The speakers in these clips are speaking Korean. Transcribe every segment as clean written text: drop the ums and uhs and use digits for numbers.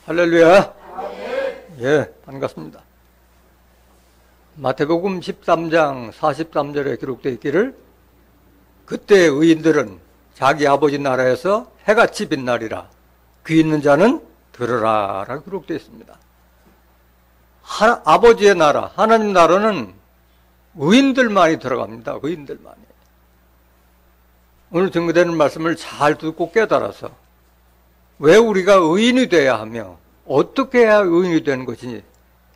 할렐루야. 예, 반갑습니다. 마태복음 13장 43절에 기록되어 있기를 그때 의인들은 자기 아버지 나라에서 해같이 빛나리라. 귀 있는 자는 들으라 라고 기록되어 있습니다. 아버지의 나라, 하나님 나라는 의인들만이 들어갑니다. 의인들만이. 오늘 증거되는 말씀을 잘 듣고 깨달아서 왜 우리가 의인이 돼야 하며 어떻게 해야 의인이 되는 것인지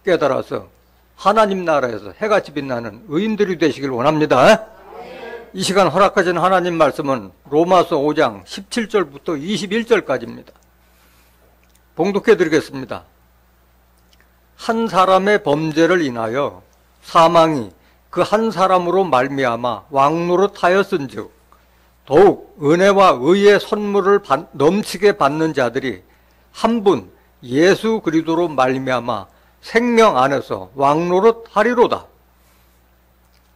깨달아서 하나님 나라에서 해같이 빛나는 의인들이 되시길 원합니다. 이 시간 허락하신 하나님 말씀은 로마서 5장 17절부터 21절까지입니다. 봉독해 드리겠습니다. 한 사람의 범죄를 인하여 사망이 그 한 사람으로 말미암아 왕노릇하였은즉 더욱 은혜와 의의 선물을 넘치게 받는 자들이 한 분 예수 그리스도로 말미암아 생명 안에서 왕노릇하리로다.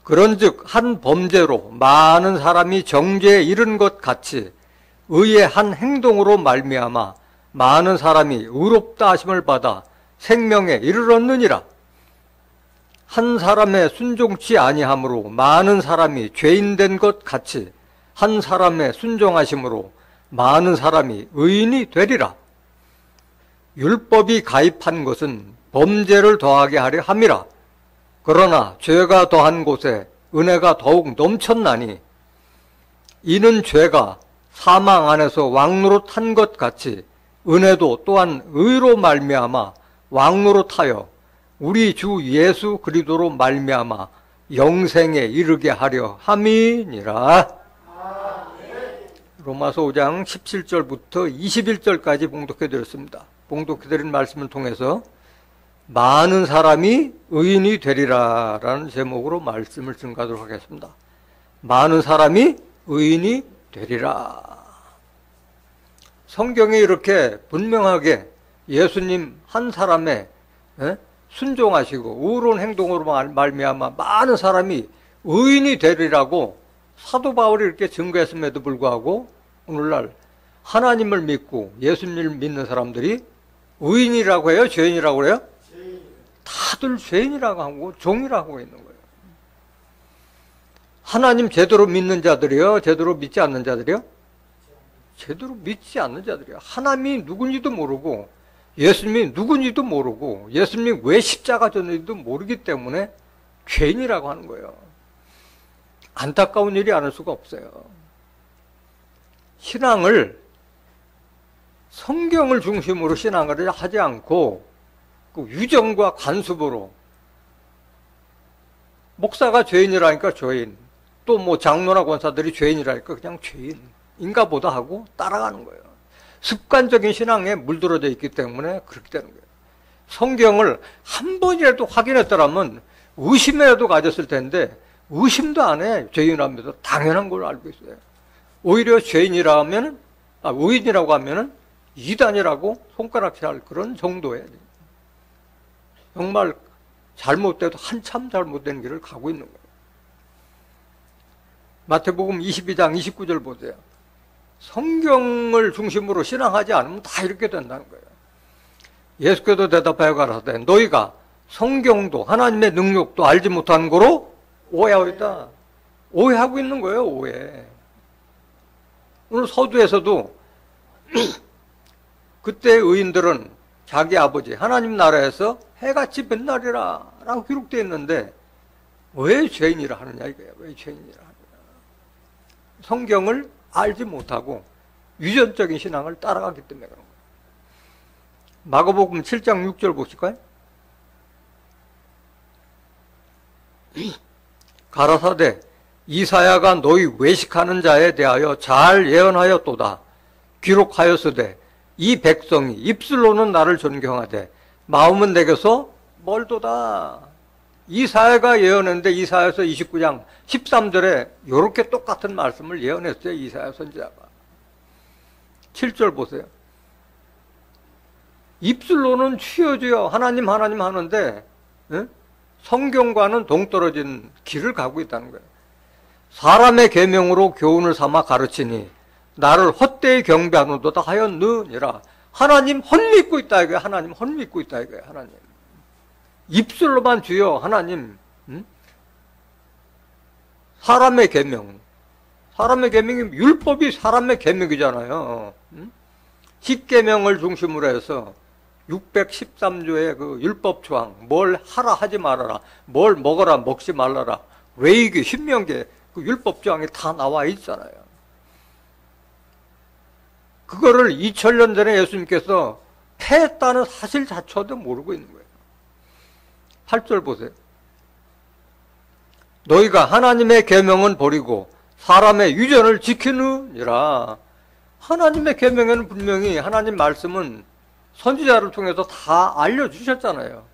그런즉 한 범죄로 많은 사람이 정죄에 이른 것 같이 의의 한 행동으로 말미암아 많은 사람이 의롭다 하심을 받아 생명에 이르렀느니라. 한 사람의 순종치 아니함으로 많은 사람이 죄인된 것 같이 한 사람의 순종하심으로 많은 사람이 의인이 되리라. 율법이 가입한 것은 범죄를 더하게 하려 함이라. 그러나 죄가 더한 곳에 은혜가 더욱 넘쳤나니 이는 죄가 사망 안에서 왕노릇한 것 같이 은혜도 또한 의로 말미암아 왕노릇하여 우리 주 예수 그리스도로 말미암아 영생에 이르게 하려 함이니라. 로마서 5장 17절부터 21절까지 봉독해 드렸습니다. 봉독해 드린 말씀을 통해서 많은 사람이 의인이 되리라 라는 제목으로 말씀을 증가하도록 하겠습니다. 많은 사람이 의인이 되리라. 성경에 이렇게 분명하게 예수님 한 사람의 순종하시고 의로운 행동으로 말미암아 많은 사람이 의인이 되리라고 사도 바울이 이렇게 증거했음에도 불구하고 오늘날 하나님을 믿고 예수님을 믿는 사람들이 의인이라고 해요? 죄인이라고 해요? 다들 죄인이라고 하고 종이라고 하고 있는 거예요. 하나님 제대로 믿는 자들이요? 제대로 믿지 않는 자들이요? 제대로 믿지 않는 자들이요. 하나님이 누군지도 모르고 예수님이 누군지도 모르고 예수님이 왜 십자가 졌는지도 모르기 때문에 죄인이라고 하는 거예요. 안타까운 일이 아닐 수가 없어요. 신앙을 성경을 중심으로 신앙을 하지 않고 그 유정과 관습으로 목사가 죄인이라니까 죄인, 또 뭐 장로나 권사들이 죄인이라니까 그냥 죄인인가 보다 하고 따라가는 거예요. 습관적인 신앙에 물들어져 있기 때문에 그렇게 되는 거예요. 성경을 한 번이라도 확인했더라면 의심이라도 가졌을 텐데 의심도 안 해. 죄인이라면서 당연한 걸로 알고 있어요. 오히려 의인이라고 하면은 이단이라고 손가락질 할 그런 정도예요. 정말 잘못돼도 한참 잘못된 길을 가고 있는 거예요. 마태복음 22장 29절 보세요. 성경을 중심으로 신앙하지 않으면 다 이렇게 된다는 거예요. 예수께서 대답하여 가라사대 너희가 성경도 하나님의 능력도 알지 못한 거로 오해하고 있다. 오해하고 있는 거예요. 오해. 오늘 서두에서도 그때 의인들은 자기 아버지 하나님 나라에서 해같이 빛나리라 라고 기록되어 있는데 왜 죄인이라 하느냐 이거예요. 왜 죄인이라 하느냐. 성경을 알지 못하고 유전적인 신앙을 따라가기 때문에 그런 거예요. 마가복음 7장 6절 보실까요? 가라사대 이사야가 너희 외식하는 자에 대하여 잘 예언하였도다. 기록하였으되 이 백성이 입술로는 나를 존경하되 마음은 내게서 멀도다. 이사야가 예언했는데 이사야서 29장 13절에 이렇게 똑같은 말씀을 예언했어요. 이사야 선지자가. 7절 보세요. 입술로는 취해져요. 하나님 하나님 하는데 성경과는 동떨어진 길을 가고 있다는 거예요. 사람의 계명으로 교훈을 삼아 가르치니 나를 헛되이 경배하는도다 하였느니라. 하나님 헛믿고 있다 이거예요. 하나님 헛믿고 있다 이거예요. 하나님. 입술로만 주여 하나님. 사람의 계명. 사람의 계명이 율법이 사람의 계명이잖아요. 10계명을 중심으로 해서 613조의 그 율법 조항, 뭘 하라 하지 말아라, 뭘 먹어라 먹지 말라라, 외이기 신명계 그 율법 조항이 다 나와 있잖아요. 그거를 2000년 전에 예수님께서 폐했다는 사실 자체도 모르고 있는 거예요. 8절 보세요. 너희가 하나님의 계명은 버리고 사람의 유전을 지키느니라. 하나님의 계명에는 분명히 하나님 말씀은 선지자를 통해서 다 알려주셨잖아요.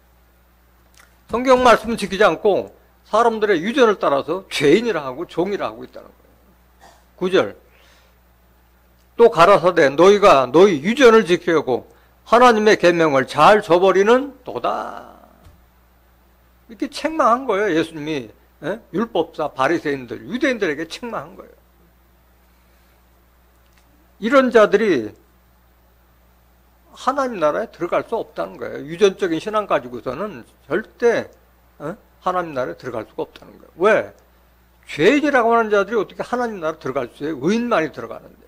성경 말씀은 지키지 않고 사람들의 유전을 따라서 죄인이라 하고 종이라 하고 있다는 거예요. 9절. 또 가라사대 너희가 너희 유전을 지키려고 하나님의 계명을 잘 저버리는 도다. 이렇게 책망한 거예요. 예수님이 율법사 바리새인들 유대인들에게 책망한 거예요. 이런 자들이 하나님 나라에 들어갈 수 없다는 거예요. 유전적인 신앙 가지고서는 절대 하나님 나라에 들어갈 수가 없다는 거예요. 왜? 죄인이라고 하는 자들이 어떻게 하나님 나라에 들어갈 수 있어요? 의인만이 들어가는데.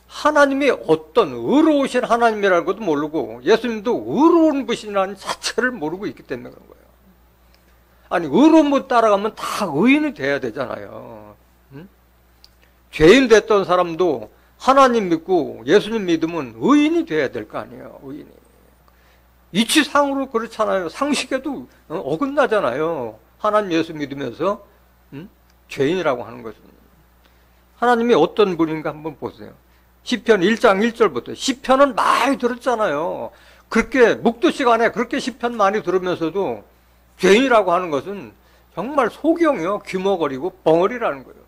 하나님이 어떤 의로우신 하나님이라는 것도 모르고 예수님도 의로운 분이라는 자체를 모르고 있기 때문에 그런 거예요. 아니 의로운 분 따라가면 다 의인이 돼야 되잖아요. 죄인 됐던 사람도 하나님 믿고 예수님 믿으면 의인이 돼야 될 거 아니에요. 의인이. 이치상으로 그렇잖아요. 상식에도 어긋나잖아요. 하나님 예수 믿으면서 죄인이라고 하는 것은. 하나님이 어떤 분인가 한번 보세요. 시편 1장 1절부터. 시편은 많이 들었잖아요. 그렇게 묵도 시간에 그렇게 시편 많이 들으면서도 죄인이라고 하는 것은 정말 소경이요. 귀머거리고 벙어리라는 거예요.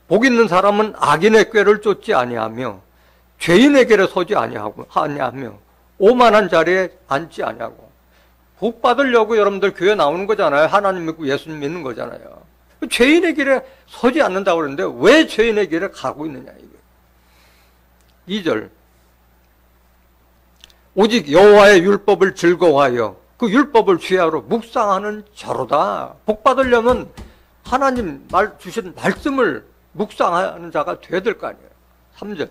복 있는 사람은 악인의 꾀를 쫓지 아니하며 죄인의 길에 서지 아니하며 오만한 자리에 앉지 아니하고. 복 받으려고 여러분들 교회 나오는 거잖아요. 하나님 믿고 예수님 믿는 거잖아요. 죄인의 길에 서지 않는다고 그러는데 왜 죄인의 길에 가고 있느냐 이거. 2절. 오직 여호와의 율법을 즐거워하여 그 율법을 주야로 묵상하는 자로다. 복 받으려면 하나님 주신 말씀을 묵상하는 자가 돼야 될 거 아니에요. 3절.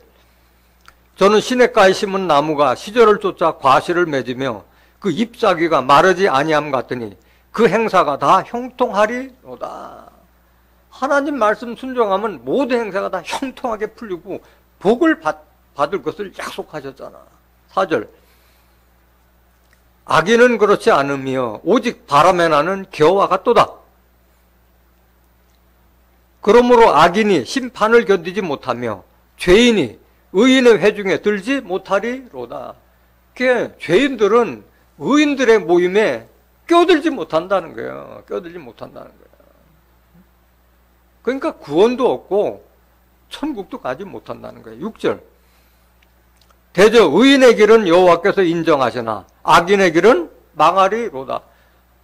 저는 시냇가에 심은 나무가 시절을 쫓아 과실을 맺으며 그 잎사귀가 마르지 아니함 같으니 그 행사가 다 형통하리로다. 하나님 말씀 순종하면 모든 행사가 다 형통하게 풀리고 복을 받을 것을 약속하셨잖아. 4절. 악인은 그렇지 않으며 오직 바람에 나는 겨와 같도다. 그러므로 악인이 심판을 견디지 못하며 죄인이 의인의 회중에 들지 못하리로다. 그게 죄인들은 의인들의 모임에 껴들지 못한다는 거예요. 껴들지 못한다는 거예요. 그러니까 구원도 없고 천국도 가지 못한다는 거예요. 6절. 대저 의인의 길은 여호와께서 인정하시나 악인의 길은 망하리로다.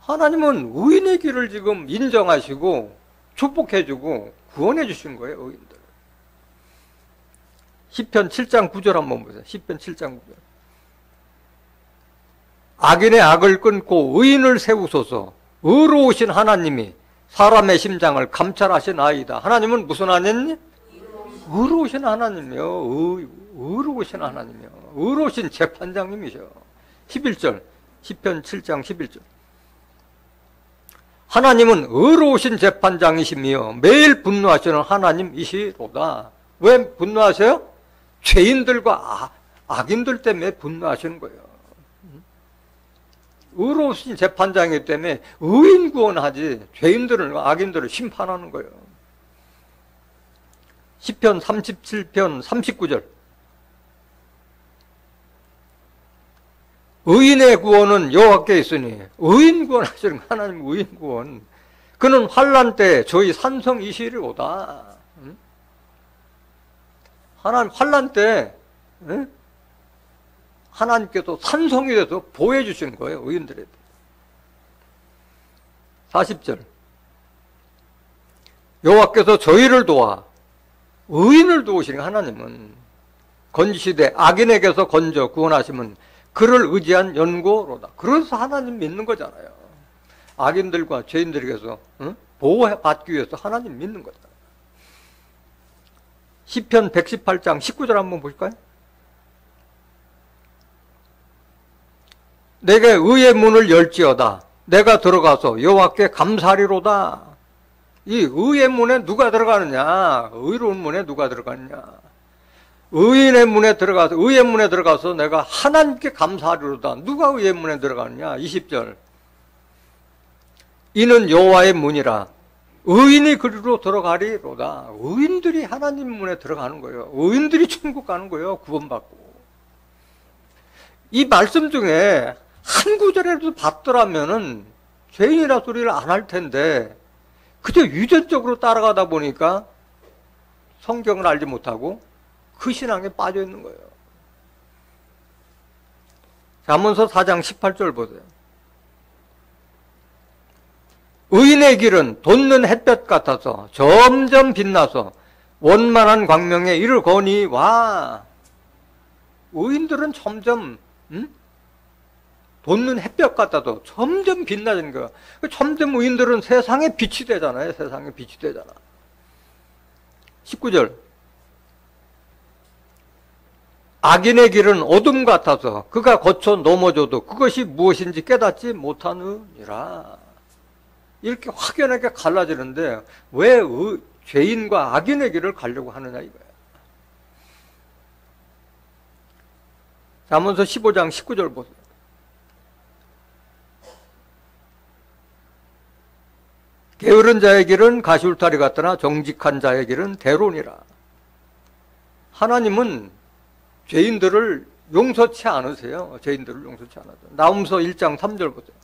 하나님은 의인의 길을 지금 인정하시고 축복해주고 구원해 주신 거예요. 의인들. 시편 7장 9절 한번 보세요. 시편 7장 9절. 악인의 악을 끊고 의인을 세우소서. 의로우신 하나님이 사람의 심장을 감찰하시나이다. 하나님은 무슨 하나님? 의로우신 하나님이요. 의로우신 하나님이요. 의로우신 재판장님이셔. 11절. 시편 7장 11절. 하나님은 의로우신 재판장이시며 매일 분노하시는 하나님이시로다. 왜 분노하세요? 죄인들과 악인들 때문에 분노하시는 거예요. 의로우신 재판장이기 때문에 의인 구원하지 죄인들을 악인들을 심판하는 거예요. 시편 37편 39절. 의인의 구원은 여호와께 있으니 의인 구원하시는 하나님 의인 구원. 그는 환난 때 저희 산성이시리로다. 하나님 환난 때 하나님께서 산성이 돼서 보호해 주시는 거예요. 의인들에게. 40절. 여호와께서 저희를 도와 의인을 도우시는 하나님은 건지시되 악인에게서 건져 구원하시면 그를 의지한 연고로다. 그래서 하나님 믿는 거잖아요. 악인들과 죄인들에게서 보호받기 위해서 하나님 믿는 거잖아요. 시편 118장 19절 한번 보실까요? 내게 의의 문을 열지어다. 내가 들어가서 여호와께 감사하리로다. 이 의의 문에 누가 들어가느냐? 의로운 문에 누가 들어가느냐? 의의 문에 들어가서 내가 하나님께 감사하리로다. 누가 의의 문에 들어가느냐? 20절. 이는 여호와의 문이라. 의인이 그리로 들어가리로다. 의인들이 하나님 문에 들어가는 거예요. 의인들이 천국 가는 거예요. 구원받고. 이 말씀 중에 한 구절에도 봤더라면은 죄인이라 소리를 안 할 텐데 그저 유전적으로 따라가다 보니까 성경을 알지 못하고 그 신앙에 빠져 있는 거예요. 잠언서 4장 18절 보세요. 의인의 길은 돋는 햇볕 같아서 점점 빛나서 원만한 광명에 이르거니와. 의인들은 점점 돋는 햇볕 같아서 점점 빛나는 거야. 점점 의인들은 세상에 빛이 되잖아요. 세상에 빛이 되잖아. 19절. 악인의 길은 어둠 같아서 그가 거쳐 넘어져도 그것이 무엇인지 깨닫지 못하느니라. 이렇게 확연하게 갈라지는데 왜 죄인과 악인의 길을 가려고 하느냐 이거야. 잠언서 15장 19절 보세요. 게으른 자의 길은 가시울타리 같으나 정직한 자의 길은 대론이라. 하나님은 죄인들을 용서치 않으세요. 죄인들을 용서치 않아요. 나훔서 1장 3절 보세요.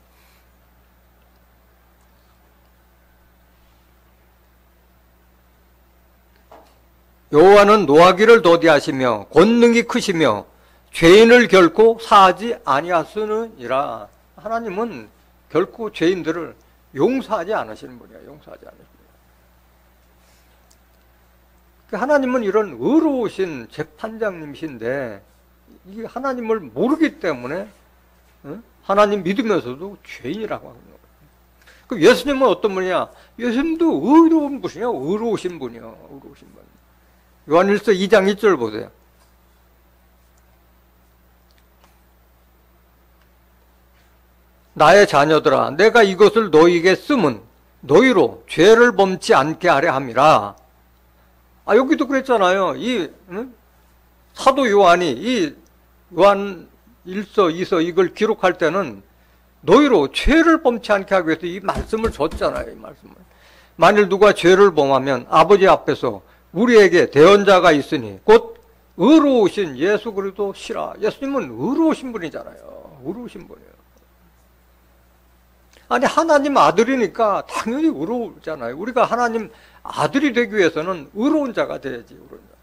여호와는 노하기를 더디하시며 권능이 크시며 죄인을 결코 사하지 아니하시느니라. 하나님은 결코 죄인들을 용서하지 않으시는 분이야. 용서하지 않으시는 분이야. 하나님은 이런 의로우신 재판장님이신데 이 하나님을 모르기 때문에 하나님 믿으면서도 죄인이라고 하는 거예요. 그럼 예수님은 어떤 분이냐? 예수님도 의로운 분이야. 의로우신 분이야. 의로우신 분. 요한일서 2장 1절 보세요. 나의 자녀들아, 내가 이것을 너희에게 쓰면 너희로 죄를 범치 않게 하려 함이라. 여기도 그랬잖아요. 사도 요한이 이 요한 1서, 2서 이걸 기록할 때는 너희로 죄를 범치 않게 하기 위해서 이 말씀을 줬잖아요. 이 말씀을. 만일 누가 죄를 범하면 아버지 앞에서 우리에게 대언자가 있으니 곧 의로우신 예수 그리스도시라. 예수님은 의로우신 분이잖아요. 의로우신 분이에요. 아니 하나님 아들이니까 당연히 의로우잖아요. 우리가 하나님 아들이 되기 위해서는 의로운 자가 돼야지. 의로운 자.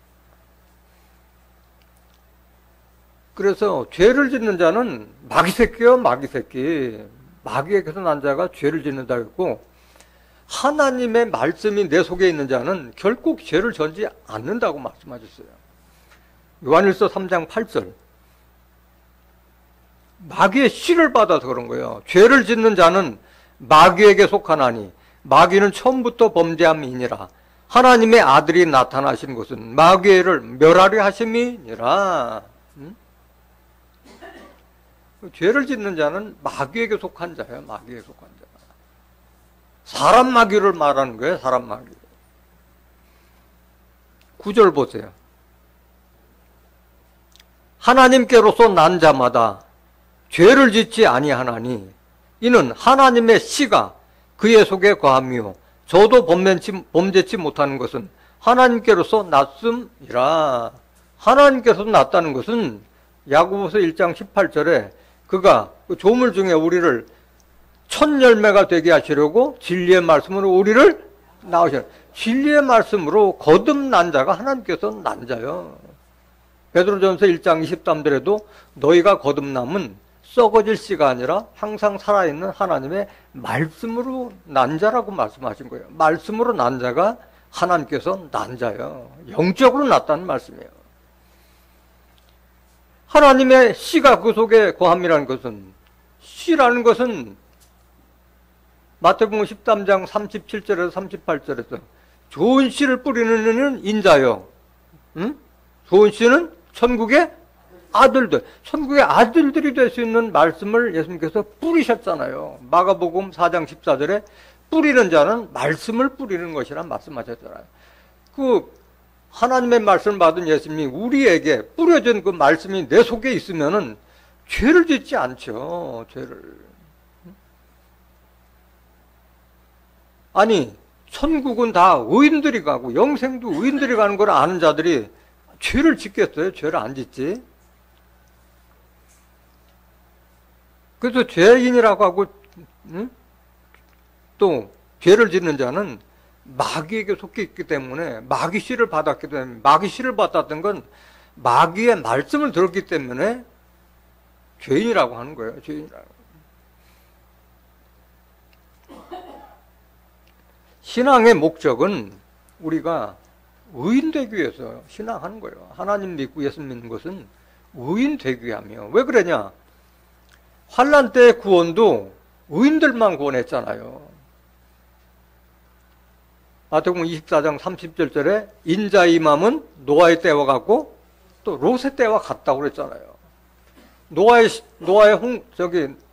그래서 죄를 짓는 자는 마귀 새끼요, 마귀 새끼. 마귀에게서 난 자가 죄를 짓는다 했고, 하나님의 말씀이 내 속에 있는 자는 결코 죄를 져지 않는다고 말씀하셨어요. 요한일서 3장 8절. 마귀의 씨를 받아서 그런 거예요. 죄를 짓는 자는 마귀에게 속하나니 마귀는 처음부터 범죄함이니라. 하나님의 아들이 나타나신 것은 마귀를 멸하려 하심이니라. 죄를 짓는 자는 마귀에게 속한 자예요. 마귀에게 속한 자. 사람 마귀를 말하는 거예요. 사람 마귀. 9절 보세요. 하나님께로서 난 자마다 죄를 짓지 아니하나니 이는 하나님의 씨가 그의 속에 거하며 저도 범죄치 못하는 것은 하나님께로서 났음이라. 하나님께서 났다는 것은 야고보서 1장 18절에 그가 그 조물 중에 우리를 첫 열매가 되게 하시려고 진리의 말씀으로 우리를 낳으셨어요. 진리의 말씀으로 거듭난 자가 하나님께서 난 자요. 베드로전서 1장 23절에도 너희가 거듭남은 썩어질 씨가 아니라 항상 살아있는 하나님의 말씀으로 난 자라고 말씀하신 거예요. 말씀으로 난 자가 하나님께서 난 자예요. 영적으로 났다는 말씀이에요. 하나님의 씨가 그 속에 거함이라는 것은, 씨라는 것은 마태복음 13장 37절에서 38절에서 좋은 씨를 뿌리는 이는 인자요. 응? 좋은 씨는 천국의 아들들, 천국의 아들들이 될 수 있는 말씀을 예수님께서 뿌리셨잖아요. 마가복음 4장 14절에 뿌리는 자는 말씀을 뿌리는 것이란 말씀하셨잖아요. 그 하나님의 말씀을 받은 예수님이 우리에게 뿌려진 그 말씀이 내 속에 있으면은 죄를 짓지 않죠. 죄를. 아니, 천국은 다 의인들이 가고 영생도 의인들이 가는 걸 아는 자들이 죄를 짓겠어요? 죄를 안 짓지. 그래서 죄인이라고 하고 또 죄를 짓는 자는 마귀에게 속해 있기 때문에, 마귀 씨를 받았기 때문에, 마귀 씨를 받았던 건 마귀의 말씀을 들었기 때문에 죄인이라고 하는 거예요. 죄인이라고. 신앙의 목적은 우리가 의인 되기 위해서 신앙하는 거예요. 하나님 믿고 예수 믿는 것은 의인 되기 위하며. 왜 그러냐? 환난 때의 구원도 의인들만 구원했잖아요. 마태복음 24장 30절에 인자의 임함은 노아의 때와 같고 또 롯의 때와 같다고 그랬잖아요. 노아의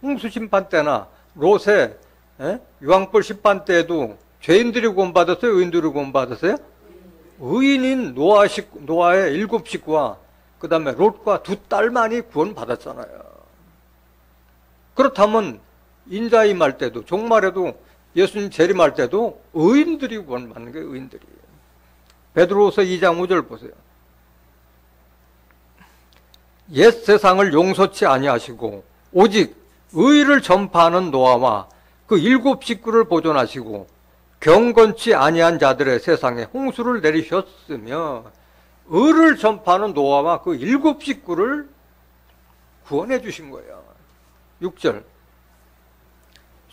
홍수 심판 때나 롯의 유황불 심판 때에도 죄인들이 구원받았어요? 의인들이 구원받았어요? 의인인 노아의 7 식구와 그 다음에 롯과 2 딸만이 구원받았잖아요. 그렇다면 인자의 임할 때도, 종말에도, 예수님 재림할 때도 의인들이 구원받는 거예요. 의인들이. 베드로후서 2장 5절 보세요. 옛 세상을 용서치 아니하시고 오직 의를 전파하는 노아와 그 7 식구를 보존하시고 경건치 아니한 자들의 세상에 홍수를 내리셨으며, 의를 전파하는 노아와 그 7 식구를 구원해 주신 거예요. 6절.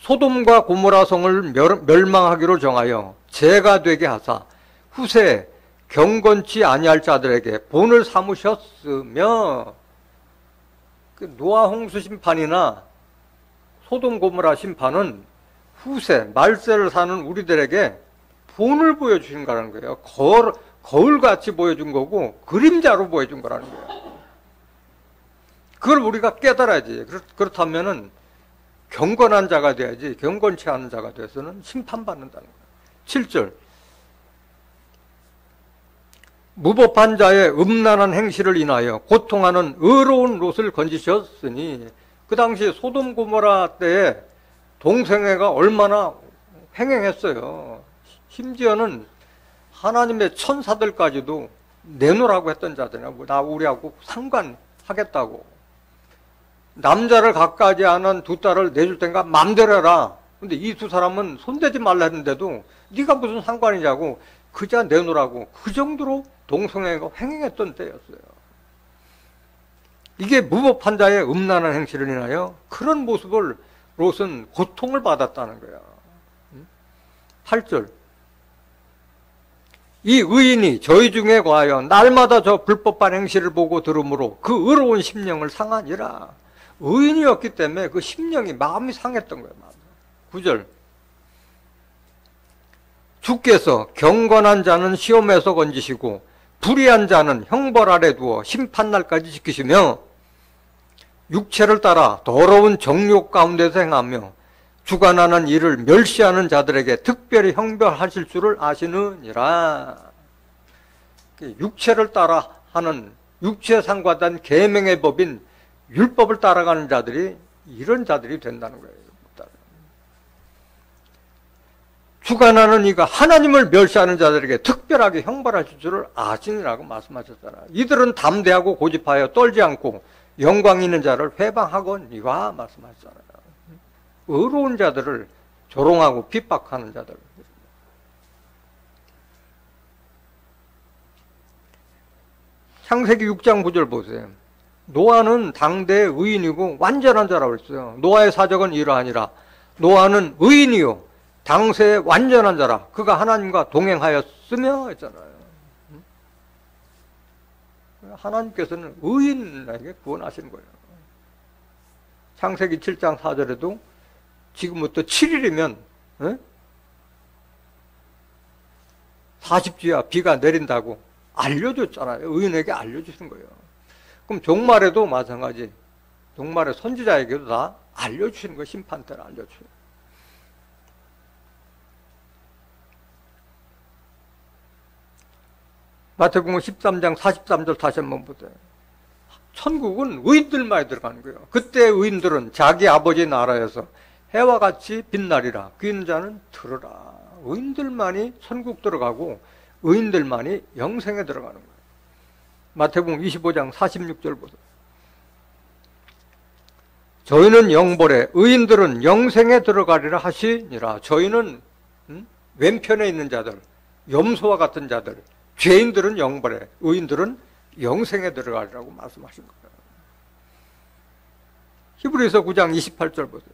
소돔과 고모라 성을 멸망하기로 정하여 죄가 되게 하사 후세 경건치 아니할 자들에게 본을 삼으셨으며, 그 노아 홍수 심판이나 소돔 고모라 심판은 후세 말세를 사는 우리들에게 본을 보여주신 거라는 거예요. 거울같이 보여준 거고 그림자로 보여준 거라는 거예요. 그걸 우리가 깨달아야지. 그렇다면은 경건한 자가 돼야지, 경건치 않은 자가 돼서는 심판받는다는 거예요. 7절. 무법한 자의 음란한 행실을 인하여 고통하는 의로운 롯을 건지셨으니, 그 당시 소돔 고모라 때에 동생애가 얼마나 횡행했어요. 심지어는 하나님의 천사들까지도 내놓으라고 했던 자들이나, 나 우리하고 상관하겠다고. 남자를 갖가지 않은 2 딸을 내줄 텐가 맘대로 해라. 근데 이 2 사람은 손대지 말라 했는데도 네가 무슨 상관이냐고 그자 내놓으라고, 그 정도로 동성애가 횡행했던 때였어요. 이게 무법한 자의 음란한 행실을 인하여 그런 모습을 롯은 고통을 받았다는 거야. 8절. 이 의인이 저희 중에 과하여 날마다 저 불법한 행실을 보고 들으므로 그 의로운 심령을 상하니라. 의인이었기 때문에 그 심령이, 마음이 상했던 거예요. 9절. 주께서 경건한 자는 시험에서 건지시고 불의한 자는 형벌 아래 두어 심판날까지 지키시며 육체를 따라 더러운 정욕 가운데서 행하며 주관하는 일을 멸시하는 자들에게 특별히 형벌하실 줄을 아시느니라. 육체를 따라 하는, 육체에 상관된 계명의 법인 율법을 따라가는 자들이 이런 자들이 된다는 거예요. 주관하는 이가 하나님을 멸시하는 자들에게 특별하게 형벌하실 줄을 아시느라고 말씀하셨잖아요. 이들은 담대하고 고집하여 떨지 않고 영광 있는 자를 회방하거니와 말씀하셨잖아요. 의로운 자들을 조롱하고 핍박하는 자들. 창세기 6장 9절 보세요. 노아는 당대의 의인이고 완전한 자라고 했어요. 노아의 사적은 이러하니라. 노아는 의인이요 당세의 완전한 자라. 그가 하나님과 동행하였으며 했잖아요. 하나님께서는 의인에게 구원하시는 거예요. 창세기 7장 4절에도 지금부터 7일이면 40주야 비가 내린다고 알려줬잖아요. 의인에게 알려주신 거예요. 그럼 종말에도 마찬가지. 종말의 선지자에게도 다 알려주시는 거예요. 심판 때는 알려주세요. 마태복음 13장 43절 다시 한번 보세요. 천국은 의인들만이 들어가는 거예요. 그때 의인들은 자기 아버지 나라에서 해와 같이 빛나리라. 귀 있는 자는 들으라. 의인들만이 천국 들어가고 의인들만이 영생에 들어가는 거예요. 마태복음 25장 46절 보세요. 저희는 영벌에 의인들은 영생에 들어가리라 하시니라. 저희는 왼편에 있는 자들, 염소와 같은 자들, 죄인들은 영벌에, 의인들은 영생에 들어가리라고 말씀하신 거예요. 히브리서 9장 28절 보세요.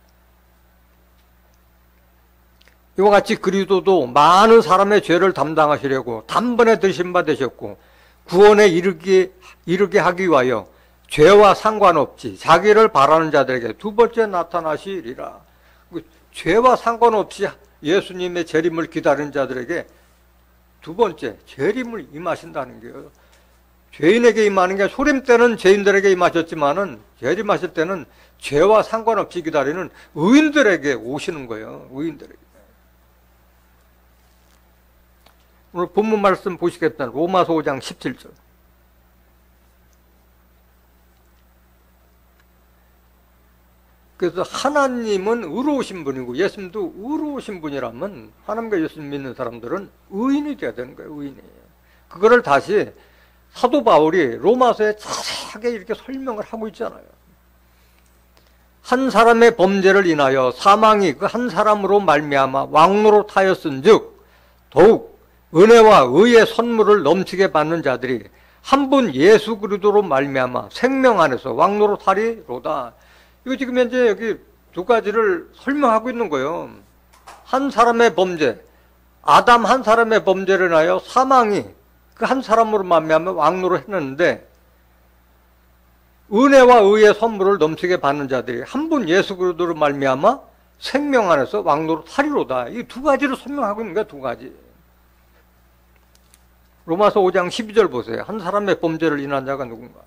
이와 같이 그리스도도 많은 사람의 죄를 담당하시려고 단번에 드신 바 되셨고 구원에 이르게 하기 위하여 죄와 상관없이 자기를 바라는 자들에게 두 번째 나타나시리라. 죄와 상관없이 예수님의 재림을 기다리는 자들에게 두 번째 재림을 임하신다는 거예요. 죄인에게 임하는 게 소림 때는 죄인들에게 임하셨지만은 재림하실 때는 죄와 상관없이 기다리는 의인들에게 오시는 거예요. 의인들에게. 오늘 본문 말씀 보시겠습니다. 로마서 5장 17절. 그래서 하나님은 의로우신 분이고 예수님도 의로우신 분이라면 하나님과 예수님 믿는 사람들은 의인이 돼야 되는 거예요. 의인이. 그거를 다시 사도 바울이 로마서에 자세하게 이렇게 설명을 하고 있잖아요. 한 사람의 범죄를 인하여 사망이 그 한 사람으로 말미암아 왕노릇하였은즉 더욱 은혜와 의의 선물을 넘치게 받는 자들이 한 분 예수 그리스도로 말미암아 생명 안에서 왕노릇하리로다. 이거 지금 현재 여기 두 가지를 설명하고 있는 거예요. 한 사람의 범죄, 아담 한 사람의 범죄를 인하여 사망이 그 한 사람으로 말미암아 왕노를 했는데 은혜와 의의 선물을 넘치게 받는 자들이 한 분 예수 그리스도로 말미암아 생명 안에서 왕노릇하리로다. 이 두 가지를 설명하고 있는 거야. 두 가지. 로마서 5장 12절 보세요. 한 사람의 범죄를 인한 자가 누군가?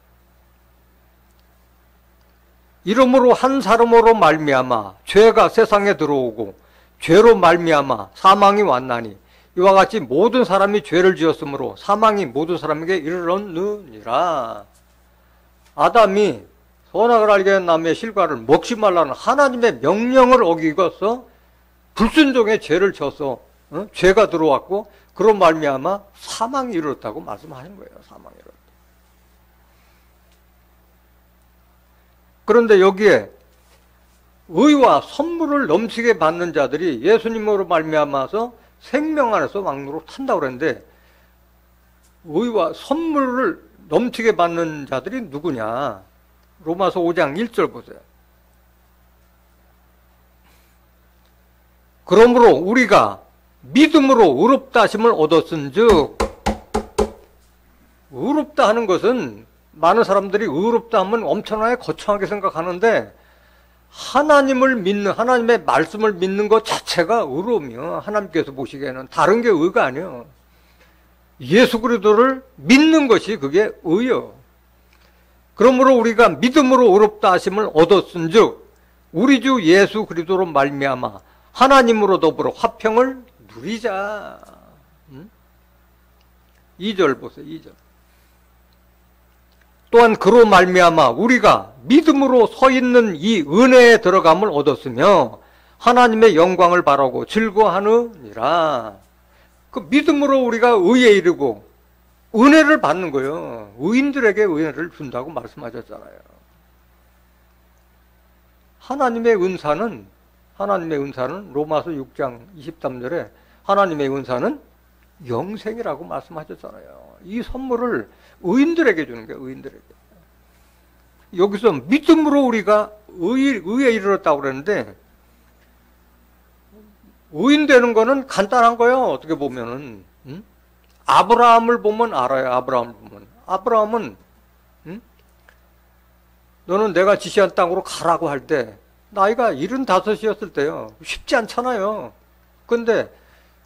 이러므로 한 사람으로 말미암아 죄가 세상에 들어오고 죄로 말미암아 사망이 왔나니 이와 같이 모든 사람이 죄를 지었으므로 사망이 모든 사람에게 이르렀느니라. 아담이 선악을 알게 된 나무의 실과를 먹지 말라는 하나님의 명령을 어기고서 불순종의 죄를 져서 죄가 들어왔고 그로 말미암아 사망이 이르렀다고 말씀하신 거예요. 사망이 이르렀다. 그런데 여기에 의와 선물을 넘치게 받는 자들이 예수님으로 말미암아서 생명 안에서 왕노릇한다고 그랬는데 의와 선물을 넘치게 받는 자들이 누구냐? 로마서 5장 1절 보세요. 그러므로 우리가 믿음으로 의롭다 하심을 얻었은즉, 의롭다 하는 것은 많은 사람들이 의롭다 하면 엄청나게 거창하게 생각하는데 하나님을 믿는, 하나님의 말씀을 믿는 것 자체가 의로우며 하나님께서 보시기에는 다른 게 의가 아니에요. 예수 그리스도를 믿는 것이 그게 의요. 그러므로 우리가 믿음으로 의롭다 하심을 얻었은즉 우리 주 예수 그리스도로 말미암아 하나님으로 더불어 화평을 누리자. 2절 보세요. 2절. 또한 그로 말미암아 우리가 믿음으로 서 있는 이 은혜에 들어감을 얻었으며 하나님의 영광을 바라고 즐거워하느니라. 그 믿음으로 우리가 의에 이르고 은혜를 받는 거예요. 의인들에게 은혜를 준다고 말씀하셨잖아요. 하나님의 은사는 로마서 6장 23절에 하나님의 은사는 영생이라고 말씀하셨잖아요. 이 선물을 의인들에게 주는 거예요. 의인들에게. 여기서 믿음으로 우리가 의에 이르렀다고 그랬는데 의인 되는 거는 간단한 거예요. 어떻게 보면은 아브라함을 보면 알아요. 아브라함은 너는 내가 지시한 땅으로 가라고 할 때 나이가 75이었을 때요. 쉽지 않잖아요. 근데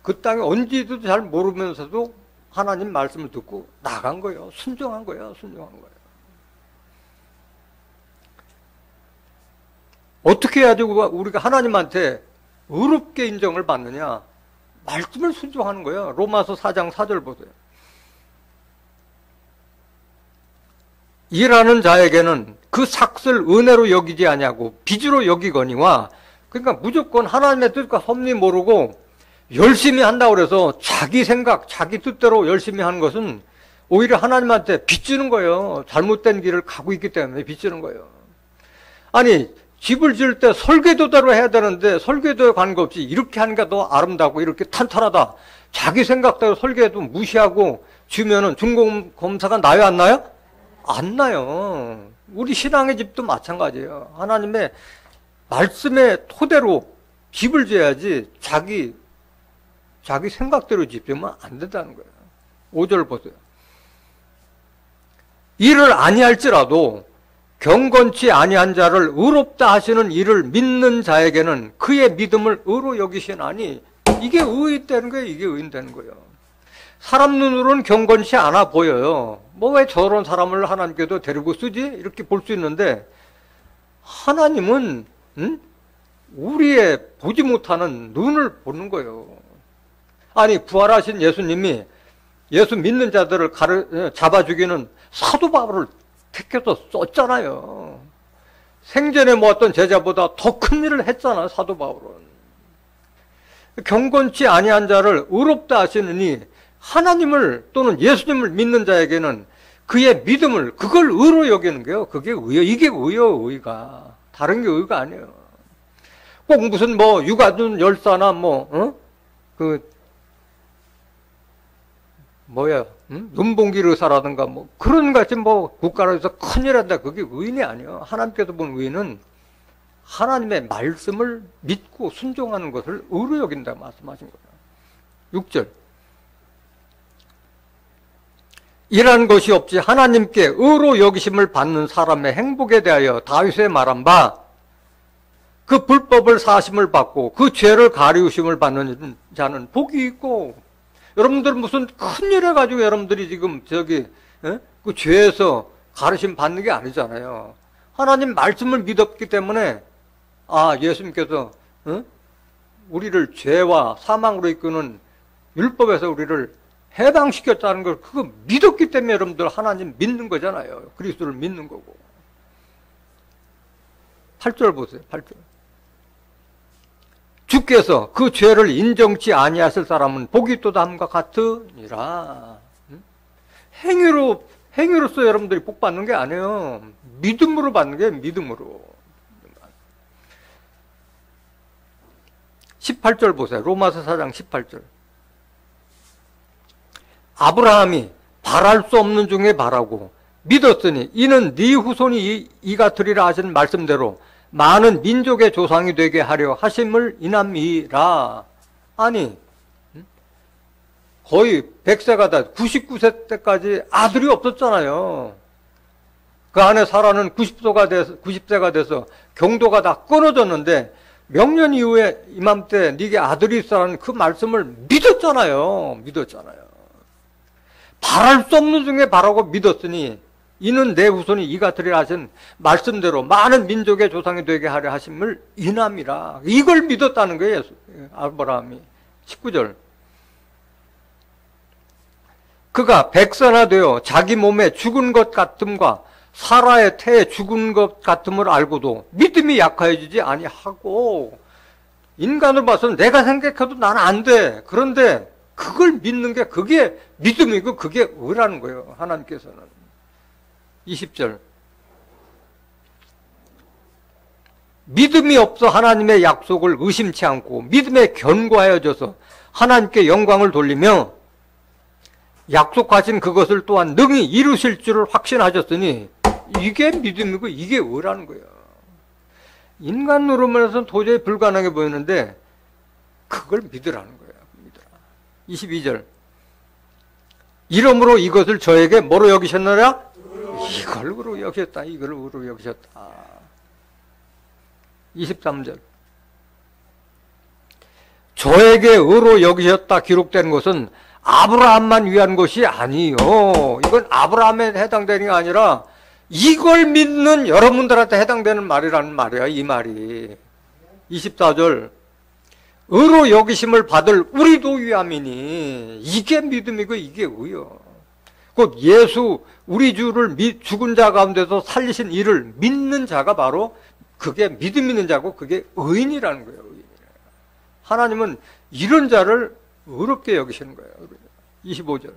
그 땅에 언제도 잘 모르면서도 하나님 말씀을 듣고 나간 거예요. 순종한 거예요. 순종한 거예요. 어떻게 해야지 우리가 하나님한테 의롭게 인정을 받느냐? 말씀을 순종하는 거예요. 로마서 4장 4절 보세요. 일하는 자에게는 그 삭슬 은혜로 여기지 아니하고 빚으로 여기거니와, 그러니까 무조건 하나님의 뜻과 섭리 모르고 열심히 한다고 그래서 자기 생각, 자기 뜻대로 열심히 하는 것은 오히려 하나님한테 빚주는 거예요. 잘못된 길을 가고 있기 때문에 빚주는 거예요. 아니, 집을 지을 때 설계도대로 해야 되는데 설계도에 관계없이 이렇게 하니까 더 아름답고 이렇게 탄탄하다. 자기 생각대로 설계도 무시하고 주면은 준공검사가 나요, 안 나요? 안 나요. 우리 신앙의 집도 마찬가지예요. 하나님의 말씀의 토대로 집을 지어야지 자기 생각대로 집지면 안 된다는 거예요. 5절 보세요. 이를 아니할지라도 경건치 아니한 자를 의롭다 하시는 이를 믿는 자에게는 그의 믿음을 의로 여기시나니, 이게 의인 되는 거예요. 이게 의인 되는 거예요. 사람 눈으로는 경건치 않아 보여요. 뭐 왜 저런 사람을 하나님께도 데리고 쓰지? 이렇게 볼 수 있는데, 하나님은 우리의 보지 못하는 눈을 보는 거예요. 아니, 부활하신 예수님이 예수 믿는 자들을 잡아 죽이는 사도 바울을 택해서 썼잖아요. 생전에 모았던 제자보다 더 큰 일을 했잖아요, 사도 바울은. 경건치 아니한 자를 의롭다 하시느니, 하나님을 또는 예수님을 믿는 자에게는 그의 믿음을, 그걸 의로 여기는 거예요. 그게 의요. 이게 의요, 의가. 다른 게 의가 아니에요. 꼭 무슨 뭐 육아든 열사나 눈봉길 의사라든가 뭐 그런 같이 뭐 국가로서 큰일 한다. 그게 의인이 아니에요. 하나님께서 본 의인은 하나님의 말씀을 믿고 순종하는 것을 의로 여긴다 말씀하신 거예요. 6절. 이란 것이 없이 하나님께 의로 여기심을 받는 사람의 행복에 대하여 다윗의 말한 바, 그 불법을 사심을 받고 그 죄를 가리우심을 받는 자는 복이 있고, 여러분들 무슨 큰일 해가지고 여러분들이 지금 그 죄에서 가르침 받는 게 아니잖아요. 하나님 말씀을 믿었기 때문에, 예수님께서 우리를 죄와 사망으로 이끄는 율법에서 우리를 해방시켰다는 걸 그거 믿었기 때문에 여러분들 하나님 믿는 거잖아요. 그리스도를 믿는 거고. 8절 보세요. 8절. 주께서 그 죄를 인정치 아니하실 사람은 복이 또 남과 같으니라. 행위로서 여러분들이 복 받는 게 아니에요. 믿음으로 받는 게 믿음으로. 18절 보세요. 로마서 4장 18절. 아브라함이 바랄 수 없는 중에 바라고 믿었으니 이는 네 후손이 이가 되리라 하신 말씀대로 많은 민족의 조상이 되게 하려 하심을 인함이라. 아니, 거의 100세가 다 99세 때까지 아들이 없었잖아요. 그 안에 사라는 90세가 돼서 경도가 다 끊어졌는데 명년 이후에 이맘때 네게 아들이 있으라는 그 말씀을 믿었잖아요. 바랄 수 없는 중에 바라고 믿었으니 이는 내 후손이 이가 되리라 하신 말씀대로 많은 민족의 조상이 되게 하려 하심을 인함이라. 이걸 믿었다는 거예요, 아브라함이. 19절. 그가 백선화되어 자기 몸에 죽은 것 같음과 사라의 태에 죽은 것 같음을 알고도 믿음이 약해지지 아니하고, 인간으로 봐서는 내가 생각해도 나는 안 돼. 그런데 그걸 믿는 게 그게 믿음이고 그게 의라는 거예요, 하나님께서는. 20절. 믿음이 없어 하나님의 약속을 의심치 않고 믿음에 견고하여져서 하나님께 영광을 돌리며 약속하신 그것을 또한 능히 이루실 줄을 확신하셨으니 이게 믿음이고 이게 의라는 거예요. 인간 노름에서는 도저히 불가능해 보이는데 그걸 믿으라는 거예요. 22절. 이러므로 이것을 저에게 뭐로 여기셨느냐? 이걸 의로 여기셨다. 이걸 의로 여기셨다. 23절. 저에게 의로 여기셨다 기록된 것은 아브라함만 위한 것이 아니요. 이건 아브라함에 해당되는 게 아니라 이걸 믿는 여러분들한테 해당되는 말이라는 말이야, 이 말이. 24절. 의로 여기심을 받을 우리도 위함이니 이게 믿음이고 이게 의요. 곧 예수 우리 주를 죽은 자 가운데서 살리신 이를 믿는 자가 바로 그게 믿음 있는 자고 그게 의인이라는 거예요. 의인. 하나님은 이런 자를 의롭게 여기시는 거예요. 25절.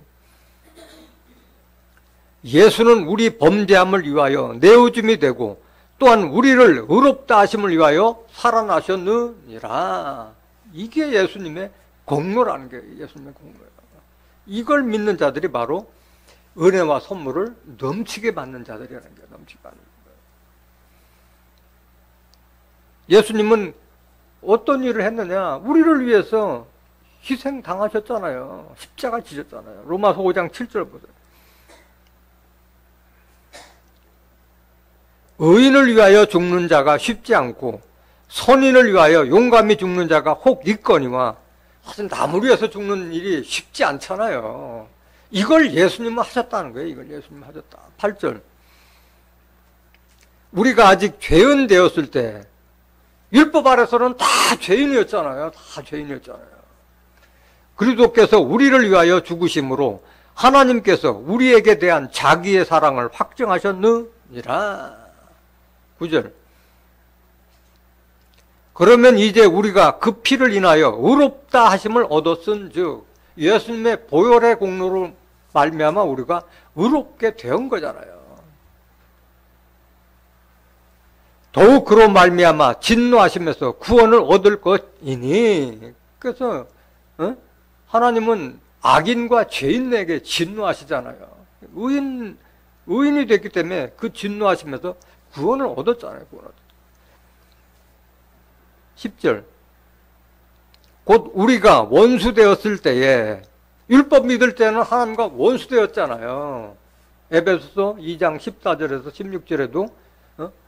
예수는 우리 범죄함을 위하여 내어줌이 되고 또한 우리를 의롭다 하심을 위하여 살아나셨느니라. 이게 예수님의 공로라는 게 예수님의 공로예요. 이걸 믿는 자들이 바로 은혜와 선물을 넘치게 받는 자들이라는 거예요. 넘치게 받는 거예요. 예수님은 어떤 일을 했느냐? 우리를 위해서 희생 당하셨잖아요. 십자가 지셨잖아요. 로마서 5장 7절 보세요. 의인을 위하여 죽는 자가 쉽지 않고 선인을 위하여 용감히 죽는 자가 혹 있거니와. 사실 남을 위해서 죽는 일이 쉽지 않잖아요. 이걸 예수님은 하셨다는 거예요. 이걸 예수님은 하셨다. 8절. 우리가 아직 죄인 되었을 때 율법 아래서는 다 죄인이었잖아요. 다 죄인이었잖아요. 그리스도께서 우리를 위하여 죽으심으로 하나님께서 우리에게 대한 자기의 사랑을 확증하셨느니라. 9절. 그러면 이제 우리가 그 피를 인하여 의롭다 하심을 얻었은즉 예수님의 보혈의 공로로 말미암아 우리가 의롭게 된 거잖아요. 더욱 그로 말미암아 진노하심에서 구원을 얻을 것이니. 그래서 하나님은 악인과 죄인에게 진노하시잖아요. 의인이 됐기 때문에 그 진노하심에서 구원을 얻었잖아요. 구원을 얻었죠. 10절. 곧 우리가 원수 되었을 때에 율법 믿을 때는 하나님과 원수 되었잖아요. 에베소서 2장 14절에서 16절에도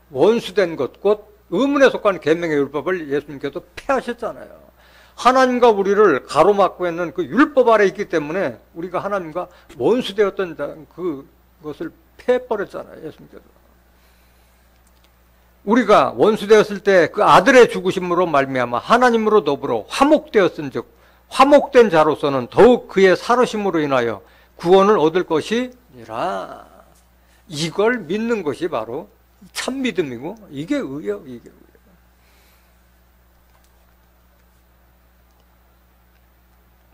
원수된 것, 곧 의문에 속한 계명의 율법을 예수님께서 폐하셨잖아요. 하나님과 우리를 가로막고 있는 그 율법 아래 있기 때문에 우리가 하나님과 원수되었던 그것을 폐해버렸잖아요. 예수님께서. 우리가 원수되었을 때 그 아들의 죽으심으로 말미암아 하나님으로 더불어 화목되었은즉 화목된 자로서는 더욱 그의 살으심으로 인하여 구원을 얻을 것이니라. 이걸 믿는 것이 바로 참 믿음이고 이게 의예요. 이게 의예요.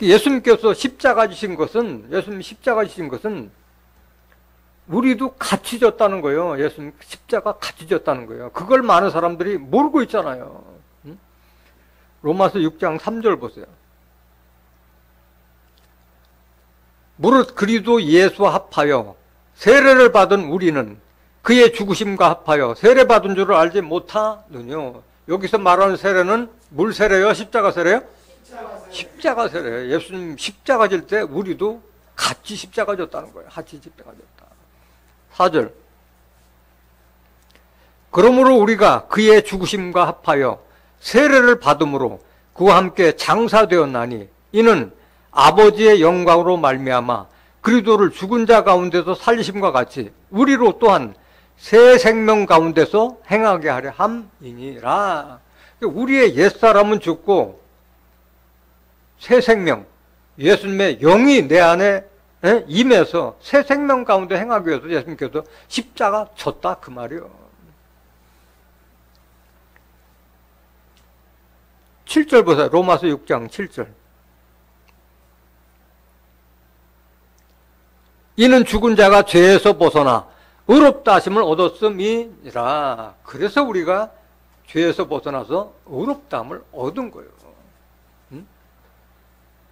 예수님께서 십자가 지신 것은 우리도 같이 졌다는 거예요. 예수님 십자가 같이 졌다는 거예요. 그걸 많은 사람들이 모르고 있잖아요. 로마서 6장 3절 보세요. 무릇 그리스도 예수와 합하여 세례를 받은 우리는 그의 죽으심과 합하여 세례받은 줄을 알지 못하느뇨. 여기서 말하는 세례는 물 세례요? 십자가 세례요? 십자가 세례. 예수님 십자가 질 때 우리도 같이 십자가 졌다는 거예요. 같이 십자가 졌다. 4절. 그러므로 우리가 그의 죽으심과 합하여 세례를 받음으로 그와 함께 장사되었나니 이는 아버지의 영광으로 말미암아 그리스도를 죽은 자 가운데서 살리심과 같이 우리로 또한 새 생명 가운데서 행하게 하려 함이니라. 우리의 옛사람은 죽고 새 생명, 예수님의 영이 내 안에 임해서 새 생명 가운데 행하기 위해서 예수님께서 십자가 졌다 그 말이요. 7절 보세요. 로마서 6장 7절. 이는 죽은 자가 죄에서 벗어나 의롭다 하심을 얻었음이니라. 그래서 우리가 죄에서 벗어나서 의롭다함을 얻은 거예요.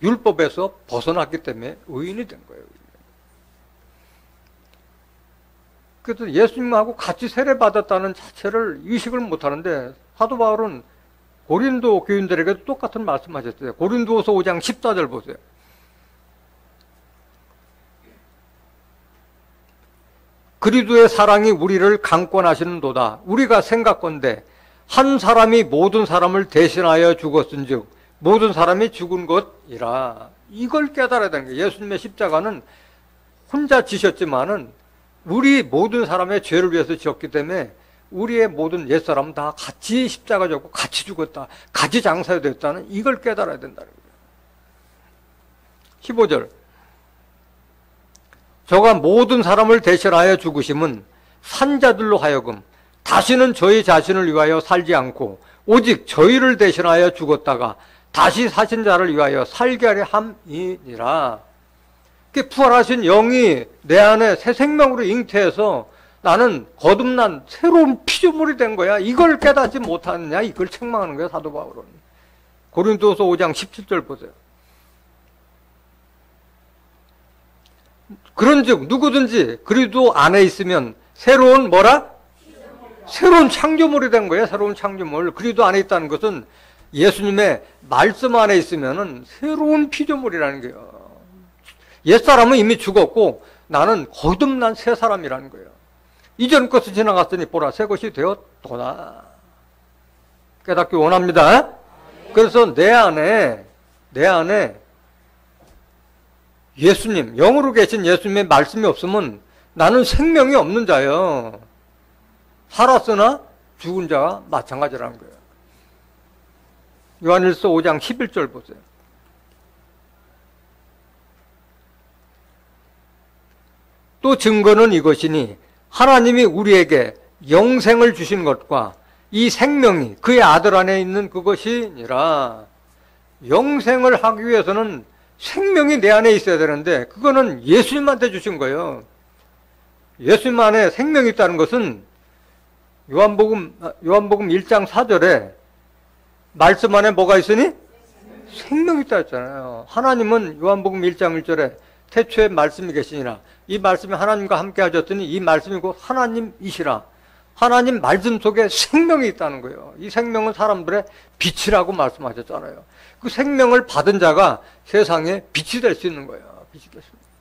율법에서 벗어났기 때문에 의인이 된 거예요. 그래서 예수님하고 같이 세례받았다는 자체를 의식을 못하는데 사도 바울은 고린도 교인들에게도 똑같은 말씀하셨어요. 고린도서 5장 14절 보세요. 그리스도의 사랑이 우리를 강권하시는도다. 우리가 생각건대 한 사람이 모든 사람을 대신하여 죽었은즉 모든 사람이 죽은 것이라. 이걸 깨달아야 되는 거예요. 예수님의 십자가는 혼자 지셨지만은 우리 모든 사람의 죄를 위해서 지었기 때문에 우리의 모든 옛사람은 다 같이 십자가 졌고 같이 죽었다. 같이 장사되었다는 이걸 깨달아야 된다는 거예요. 15절. 저가 모든 사람을 대신하여 죽으심은 산자들로 하여금 다시는 저희 자신을 위하여 살지 않고 오직 저희를 대신하여 죽었다가 다시 사신 자를 위하여 살게 하려 함이니라. 부활하신 영이 내 안에 새 생명으로 잉태해서 나는 거듭난 새로운 피조물이 된 거야. 이걸 깨닫지 못하느냐, 이걸 책망하는 거야, 사도 바울은. 고린도서 5장 17절 보세요. 그런즉 누구든지 그리스도 안에 있으면 새로운 뭐라? 새로운 창조물이 된 거예요. 새로운 창조물. 그리스도 안에 있다는 것은 예수님의 말씀 안에 있으면은 새로운 피조물이라는 거예요. 옛사람은 이미 죽었고 나는 거듭난 새 사람이라는 거예요. 이전 것은 지나갔으니 보라 새 것이 되었도다. 깨닫기 원합니다. 그래서 내 안에 예수님, 영으로 계신 예수님의 말씀이 없으면 나는 생명이 없는 자예요. 살았으나 죽은 자와 마찬가지라는 거예요. 요한일서 5장 11절 보세요. 또 증거는 이것이니 하나님이 우리에게 영생을 주신 것과 이 생명이 그의 아들 안에 있는 그것이니라. 영생을 하기 위해서는 생명이 내 안에 있어야 되는데 그거는 예수님한테 주신 거예요. 예수님 안에 생명이 있다는 것은 요한복음 1장 4절에 말씀 안에 뭐가 있으니? 생명이 있다 했잖아요. 하나님은 요한복음 1장 1절에 태초에 말씀이 계시니라. 이 말씀이 하나님과 함께 하셨더니 이 말씀이 곧 하나님이시라. 하나님 말씀 속에 생명이 있다는 거예요. 이 생명은 사람들의 빛이라고 말씀하셨잖아요. 그 생명을 받은 자가 세상에 빛이 될 수 있는 거예요. 빛이 될 수 있는 거예요.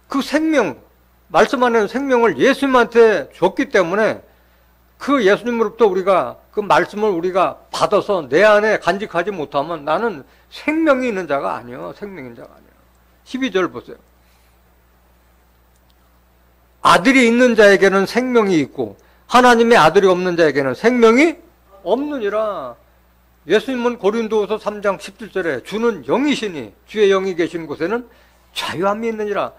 그 생명, 말씀 안에 생명을 예수님한테 줬기 때문에 그 예수님으로부터 우리가 그 말씀을 우리가 받아서 내 안에 간직하지 못하면 나는 생명이 있는 자가 아니에요. 생명인 자가 아니에요. 12절 보세요. 아들이 있는 자에게는 생명이 있고 하나님의 아들이 없는 자에게는 생명이 없느니라. 예수님은 고린도후서 3장 17절에 주는 영이시니 주의 영이 계신 곳에는 자유함이 있느니라.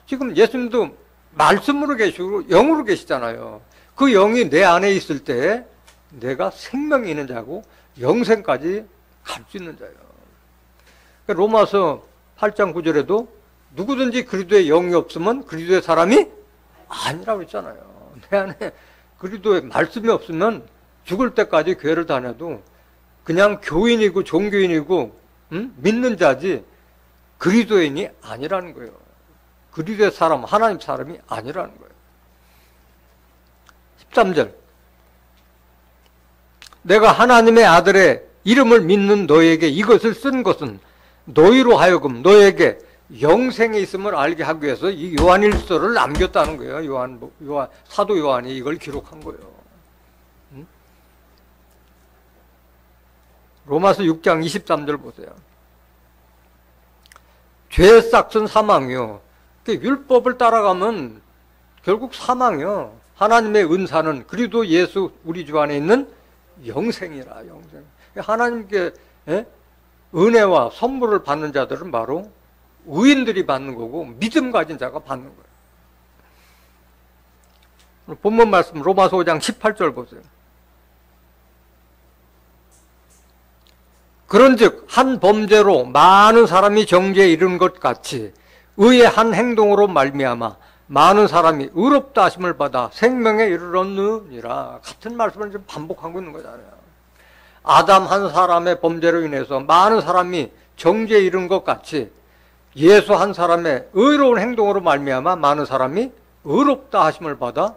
지금 예수님도 말씀으로 계시고 영으로 계시잖아요. 그 영이 내 안에 있을 때 내가 생명이 있는 자고 영생까지 갈 수 있는 자예요. 로마서 8장 9절에도 누구든지 그리스도의 영이 없으면 그리스도의 사람이 아니라고 했잖아요. 내 안에 그리스도의 말씀이 없으면 죽을 때까지 교회를 다녀도 그냥 교인이고 종교인이고 믿는 자지 그리스도인이 아니라는 거예요. 그리스도의 사람, 하나님 사람이 아니라는 거예요. 13절. 내가 하나님의 아들의 이름을 믿는 너에게 이것을 쓴 것은 너희로 하여금 너에게 영생이 있음을 알게 하기 위해서 이 요한일서를 남겼다는 거예요. 사도 요한이 이걸 기록한 거예요. 로마서 6장 23절 보세요. 죄의 싹은 사망이요. 율법을 따라가면 결국 사망이요. 하나님의 은사는 그리스도 예수 우리 주 안에 있는 영생이라. 영생. 하나님께 은혜와 선물을 받는 자들은 바로 의인들이 받는 거고 믿음 가진 자가 받는 거예요. 본문 말씀 로마서 5장 18절 보세요. 그런즉 한 범죄로 많은 사람이 정죄에 이르는 것 같이 의의 한 행동으로 말미암아 많은 사람이 의롭다 하심을 받아 생명에 이르렀느니라. 같은 말씀을 지금 반복하고 있는 거잖아요. 아담 한 사람의 범죄로 인해서 많은 사람이 정죄에 이른 것 같이 예수 한 사람의 의로운 행동으로 말미암아 많은 사람이 의롭다 하심을 받아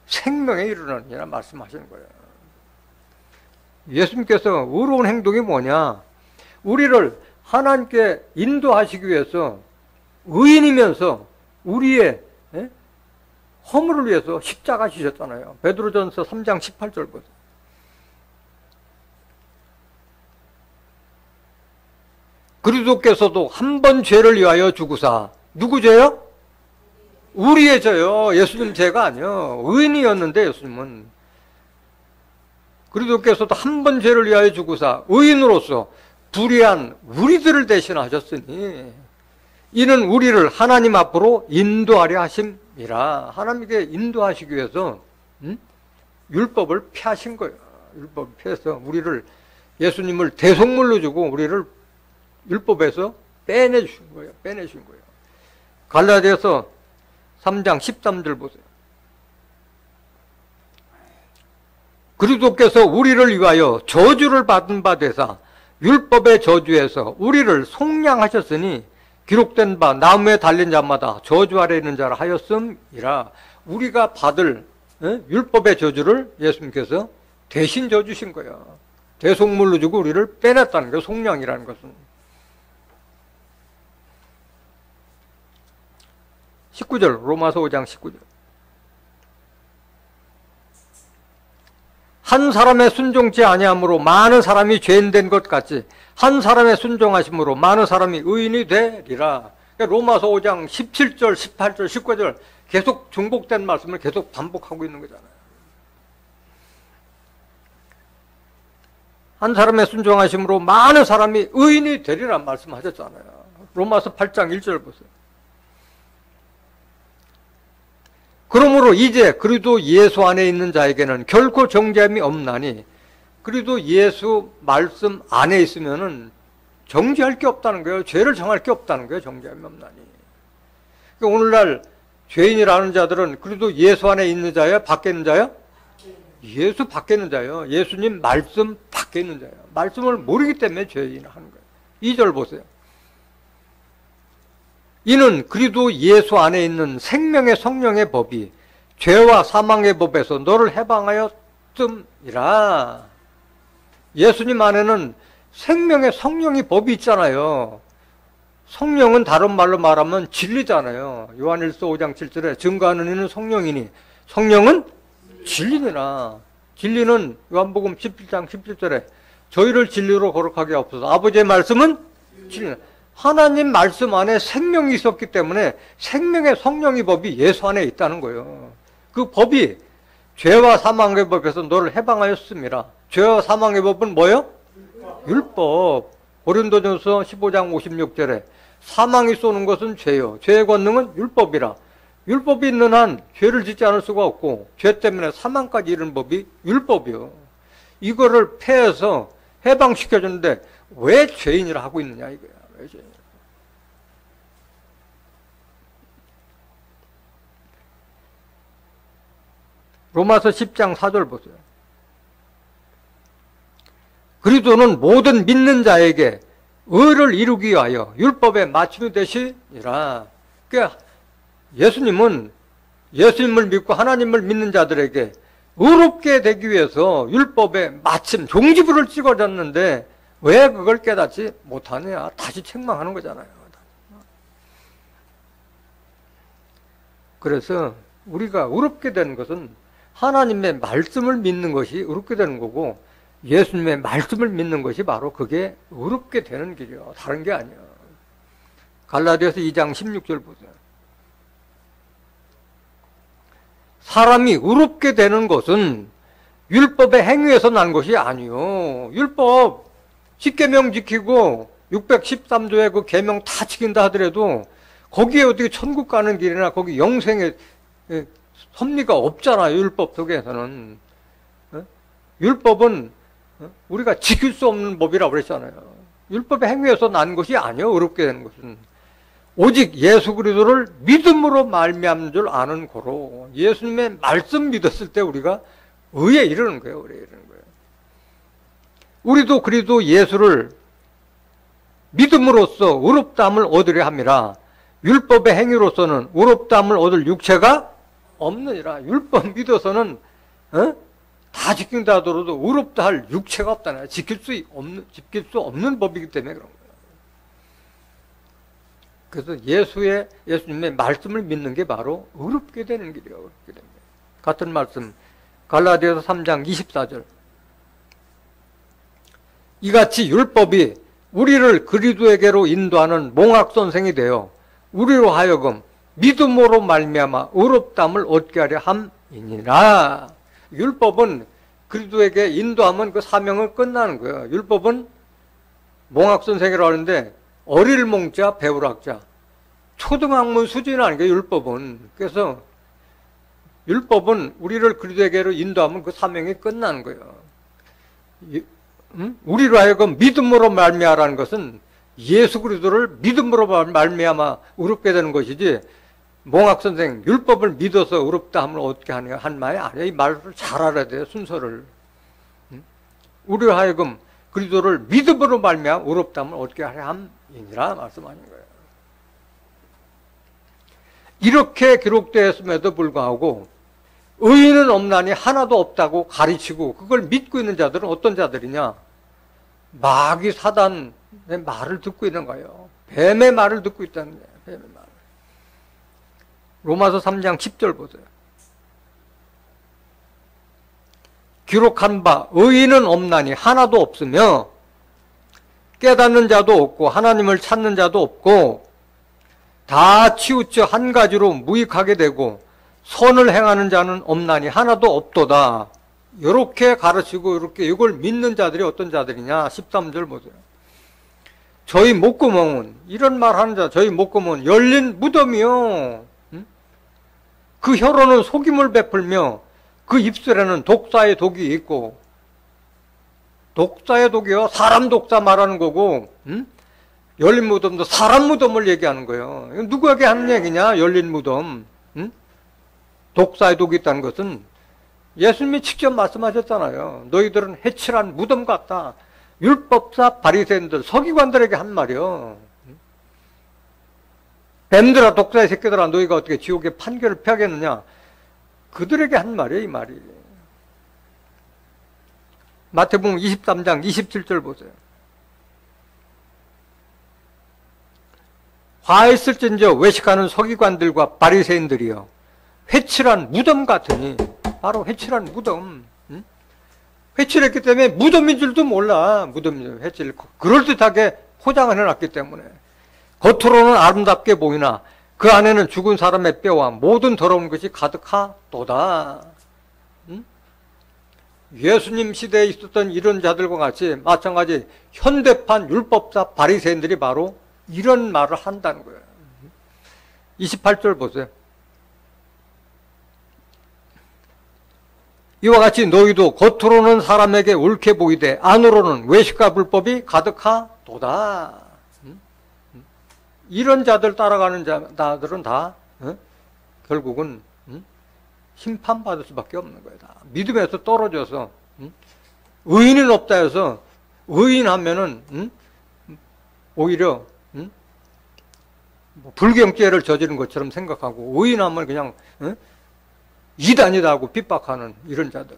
생명에 이르느니라 말씀하시는 거예요. 예수님께서 의로운 행동이 뭐냐? 우리를 하나님께 인도하시기 위해서 의인이면서 우리의 허물을 위해서 십자가 지셨잖아요. 베드로전서 3장 18절 보세요. 그리스도께서도 한 번 죄를 위하여 죽으사, 누구 죄요? 우리의 죄요. 예수님 죄가 아니요. 의인이었는데 예수님은. 그리스도께서도 한 번 죄를 위하여 죽으사 의인으로서 불의한 우리들을 대신하셨으니 이는 우리를 하나님 앞으로 인도하려 하심이라. 하나님께 인도하시기 위해서 율법을 폐하신 거예요. 율법을 폐해서 우리를, 예수님을 대속물로 주고 우리를 율법에서 빼내주신 거예요. 빼내신 거예요. 갈라디아서 3장 13절 보세요. 그리스도께서 우리를 위하여 저주를 받은 바 되사 율법의 저주에서 우리를 속량하셨으니 기록된 바 나무에 달린 자마다 저주 아래 있는 자라 하였음이라. 우리가 받을 율법의 저주를 예수님께서 대신 져주신 거예요. 대속물로 주고 우리를 빼냈다는 거예요. 속량이라는 것은. 19절, 로마서 5장 19절. 한 사람의 순종치 아니함으로 많은 사람이 죄인된 것 같이 한 사람의 순종하심으로 많은 사람이 의인이 되리라. 그러니까 로마서 5장 17절, 18절, 19절 계속 중복된 말씀을 계속 반복하고 있는 거잖아요. 한 사람의 순종하심으로 많은 사람이 의인이 되리라 말씀하셨잖아요. 로마서 8장 1절 보세요. 그러므로 이제 그리스도 예수 안에 있는 자에게는 결코 정죄함이 없나니, 그리스도 예수 말씀 안에 있으면은 정죄할 게 없다는 거예요. 죄를 정할 게 없다는 거예요. 정죄함이 없나니. 그러니까 오늘날 죄인이라는 자들은 그리스도 예수 안에 있는 자예요? 밖에 있는 자예요? 예수 밖에 있는 자예요. 예수님 말씀 밖에 있는 자예요. 말씀을 모르기 때문에 죄인을 하는 거예요. 2절 보세요. 이는 그리스도 예수 안에 있는 생명의 성령의 법이 죄와 사망의 법에서 너를 해방하였음이라. 예수님 안에는 생명의 성령의 법이 있잖아요. 성령은 다른 말로 말하면 진리잖아요. 요한일서 5장 7절에 증거하는 이는 성령이니 성령은 진리니라. 진리는 요한복음 17장 17절에 저희를 진리로 거룩하게 하옵소서. 아버지의 말씀은 진리니라. 하나님 말씀 안에 생명이 있었기 때문에 생명의 성령의 법이 예수 안에 있다는 거예요. 그 법이 죄와 사망의 법에서 너를 해방하였습니다. 죄와 사망의 법은 뭐예요? 율법. 고린도전서 15장 56절에 사망이 쏘는 것은 죄요, 죄의 권능은 율법이라. 율법이 있는 한 죄를 짓지 않을 수가 없고 죄 때문에 사망까지 이르는 법이 율법이요. 이거를 폐해서 해방시켜주는데 왜 죄인이라 하고 있느냐 이거야. 왜 죄인이라. 로마서 10장 4절 보세요. 그리스도는 모든 믿는 자에게 의를 이루기 위하여 율법에 맞춤이 되시니라. 그러니까 예수님은 예수님을 믿고 하나님을 믿는 자들에게 의롭게 되기 위해서 율법에 마침 종지부를 찍어줬는데 왜 그걸 깨닫지 못하느냐. 다시 책망하는 거잖아요. 그래서 우리가 의롭게 되는 것은 하나님의 말씀을 믿는 것이 의롭게 되는 거고 예수님의 말씀을 믿는 것이 바로 그게 의롭게 되는 길이요. 다른 게 아니에요. 갈라디아서 2장 16절 보세요. 사람이 의롭게 되는 것은 율법의 행위에서 난 것이 아니요. 율법 10계명 지키고 613조의 그 계명 다 지킨다 하더라도 거기에 어떻게 천국 가는 길이나 거기 영생의 섭리가 없잖아요. 율법 속에서는. 율법은 우리가 지킬 수 없는 법이라고 그랬잖아요. 율법의 행위에서 난 것이 아니에요. 의롭게 되는 것은. 오직 예수 그리스도를 믿음으로 말미암는 줄 아는 고로 예수님의 말씀 믿었을 때 우리가 의에 이르는 거예요. 의에 이르는 거예요. 우리도 그리스도 예수를 믿음으로써 의롭다함을 얻으려 함이라. 율법의 행위로서는 의롭다함을 얻을 육체가 없느니라. 율법 믿어서는 다 지킨다 하더라도 의롭다 할 육체가 없다네. 지킬 수 없는 법이기 때문에 그런 거예요. 그래서 예수님의 말씀을 믿는 게 바로 어렵게 되는 길이에요. 어렵게 됩니다. 같은 말씀 갈라디아서 3장 24절. 이같이 율법이 우리를 그리스도에게로 인도하는 몽학선생이 되어 우리로 하여금 믿음으로 말미암아 의롭다함을 얻게 하려 함이니라. 율법은 그리스도에게 인도하면 그 사명은 끝나는 거예요. 율법은 몽학선생이라고 하는데 어릴 몽자 배울학자, 초등학문 수준이 아니에요. 율법은. 그래서 율법은 우리를 그리스도에게로 인도하면 그 사명이 끝나는 거예요. 우리로 하여금 믿음으로 말미암아라는 것은 예수 그리스도를 믿음으로 말미암아 의롭게 되는 것이지, 몽학선생 율법을 믿어서 의롭다 함을 어떻게 하냐 한 말이 아니에요. 이 말을 잘 알아야 돼요. 순서를. 우리로 하여금 그리스도를 믿음으로 말미암아 의롭다 함을 어떻게 하려 함이니라 말씀하는 거예요. 이렇게 기록되었음에도 불구하고 의인은 없나니 하나도 없다고 가르치고 그걸 믿고 있는 자들은 어떤 자들이냐? 마귀 사단의 말을 듣고 있는 거예요. 뱀의 말을 듣고 있다는 거예요. 뱀의 말. 로마서 3장 10절 보세요. 기록한 바 의인은 없나니 하나도 없으며 깨닫는 자도 없고 하나님을 찾는 자도 없고 다 치우쳐 한 가지로 무익하게 되고 선을 행하는 자는 없나니 하나도 없도다. 이렇게 가르치고 이렇게 이걸 믿는 자들이 어떤 자들이냐? 13절 보세요. 저희 목구멍은, 이런 말 하는 자, 저희 목구멍은 열린 무덤이요. 그 혀로는 속임을 베풀며 그 입술에는 독사의 독이 있고, 독사의 독이요? 사람 독사 말하는 거고, 열린 무덤도 사람 무덤을 얘기하는 거예요. 누구에게 하는 얘기냐? 열린 무덤. 독사의 독이 있다는 것은 예수님이 직접 말씀하셨잖아요. 너희들은 해칠한 무덤 같다. 율법사 바리새인들 서기관들에게 한 말이요. 뱀들아 독사의 새끼들아 너희가 어떻게 지옥의 판결을 피하겠느냐. 그들에게 한 말이에요. 이 말이. 마태복음 23장 27절 보세요. 화있을진저 외식하는 서기관들과 바리새인들이여 회칠한 무덤 같으니, 바로 회칠한 무덤. 회칠했기 때문에 무덤인 줄도 몰라. 무덤이 회칠. 그럴듯하게 포장을 해놨기 때문에. 겉으로는 아름답게 보이나 그 안에는 죽은 사람의 뼈와 모든 더러운 것이 가득하도다. 예수님 시대에 있었던 이런 자들과 같이 마찬가지 현대판 율법사 바리새인들이 바로 이런 말을 한다는 거예요. 28절 보세요. 이와 같이 너희도 겉으로는 사람에게 옳게 보이되 안으로는 외식과 불법이 가득하도다. 이런 자들 따라가는 자들은 다 결국은 심판받을 수밖에 없는 거예요. 다 믿음에서 떨어져서 의인은 없다 해서 의인하면은 오히려 불경죄를 저지른 것처럼 생각하고 의인하면 그냥 이단이다 하고 핍박하는 이런 자들.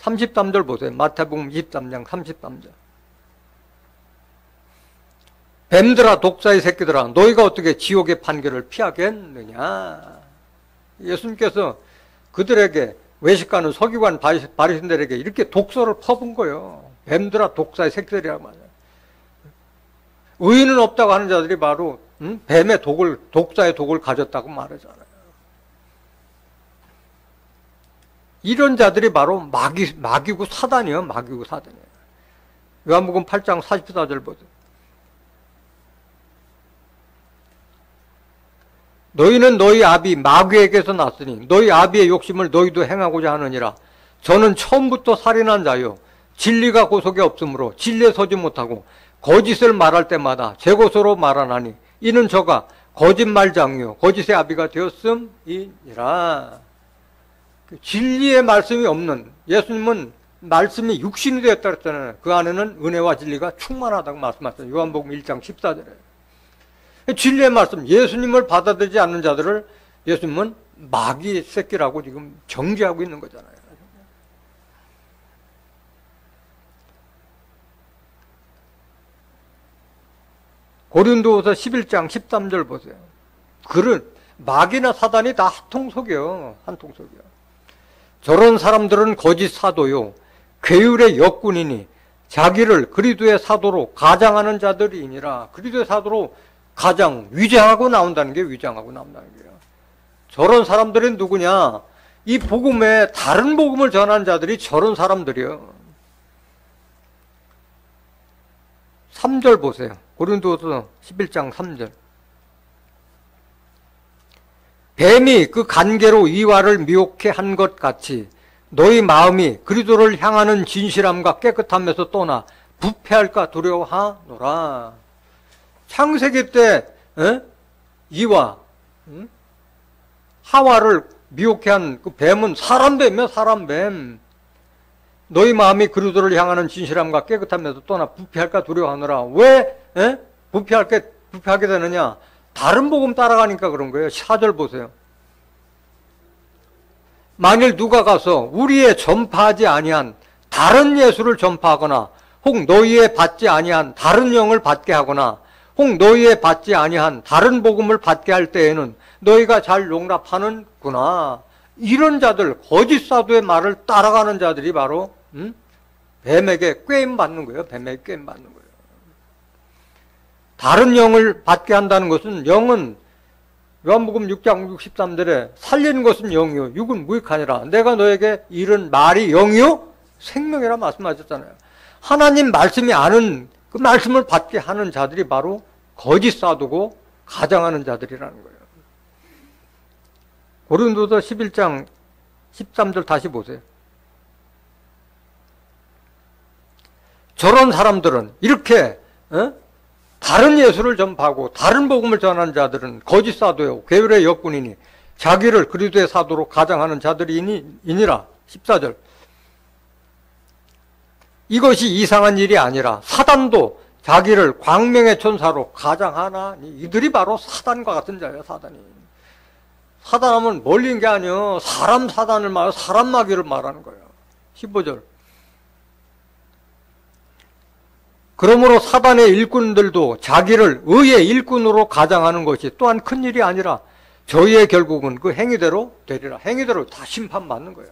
33절 보세요. 마태복음 23장 33절. 뱀들아 독사의 새끼들아 너희가 어떻게 지옥의 판결을 피하겠느냐. 예수님께서 그들에게 외식하는 서기관 바리새인들에게 이렇게 독서를 퍼본 거예요. 뱀들아 독사의 새끼들이라고 말이에요. 의인은 없다고 하는 자들이 바로 뱀의 독사의 독을 가졌다고 말하잖아요. 이런 자들이 바로 마귀고 사단이에요. 마귀고 사단이에요. 요한복음 8장 44절 보세요. 너희는 너희 아비 마귀에게서 났으니 너희 아비의 욕심을 너희도 행하고자 하느니라. 저는 처음부터 살인한 자요 진리가 구속에 없으므로 진리에 서지 못하고 거짓을 말할 때마다 제 것으로 말하나니 이는 저가 거짓말장이요 거짓의 아비가 되었음이니라. 진리의 말씀이 없는, 예수님은 말씀이 육신이 되었다 그랬잖아요. 그 안에는 은혜와 진리가 충만하다고 말씀하셨어요. 요한복음 1장 14절에. 진리의 말씀, 예수님을 받아들이지 않는 자들을 예수님은 마귀 새끼라고 지금 정죄하고 있는 거잖아요. 고린도후서 11장 13절 보세요. 그런 마귀나 사단이 다 한통속이요. 한통속이요. 저런 사람들은 거짓 사도요, 괴율의 역군이니 자기를 그리스도의 사도로 가장하는 자들이니라. 그리스도의 사도로 가장 위장하고 나온다는 게 위장하고 나온다는 거예요. 저런 사람들은 누구냐? 이 복음에 다른 복음을 전하는 자들이 저런 사람들이요. 3절 보세요. 고린도서 11장 3절. 뱀이 그 간계로 이와를 미혹해 한 것 같이 너희 마음이 그리스도를 향하는 진실함과 깨끗함에서 떠나 부패할까 두려워하노라. 창세기 때 이와 하와를 미혹해 한 그 뱀은 사람 뱀이야, 사람 뱀. 너희 마음이 그리스도를 향하는 진실함과 깨끗함에서 떠나 부패할까 두려워하노라. 왜 부패하게 되느냐? 다른 복음 따라가니까 그런 거예요. 4절 보세요. 만일 누가 가서 우리의 전파하지 아니한 다른 예수를 전파하거나 혹 너희의 받지 아니한 다른 영을 받게 하거나 혹 너희의 받지 아니한 다른 복음을 받게 할 때에는 너희가 잘 용납하는구나. 이런 자들, 거짓 사도의 말을 따라가는 자들이 바로 뱀에게 꿰임 받는 거예요. 뱀에게 꿰임 받는 거예요. 다른 영을 받게 한다는 것은, 영은 요한복음 6장 63절에 살리는 것은 영이요 육은 무익하니라. 내가 너에게 이른 말이 영이요 생명이라 말씀하셨잖아요. 하나님 말씀이 아는 그 말씀을 받게 하는 자들이 바로 거짓 사도고 가장하는 자들이라는 거예요. 고린도서 11장 13절 다시 보세요. 저런 사람들은 이렇게 다른 예수를 전파하고 다른 복음을 전하는 자들은 거짓 사도요 괴율의 역군이니 자기를 그리스도의 사도로 가장하는 자들이니라. 14절. 이것이 이상한 일이 아니라 사단도 자기를 광명의 천사로 가장하나니. 이들이 바로 사단과 같은 자예요. 사단하면 멀린 게 아니에요. 사람 사단을 말하고 사람 마귀를 말하는 거예요. 15절. 그러므로 사단의 일꾼들도 자기를 의의 일꾼으로 가장하는 것이 또한 큰일이 아니라 저희의 결국은 그 행위대로 되리라. 행위대로 다 심판받는 거예요.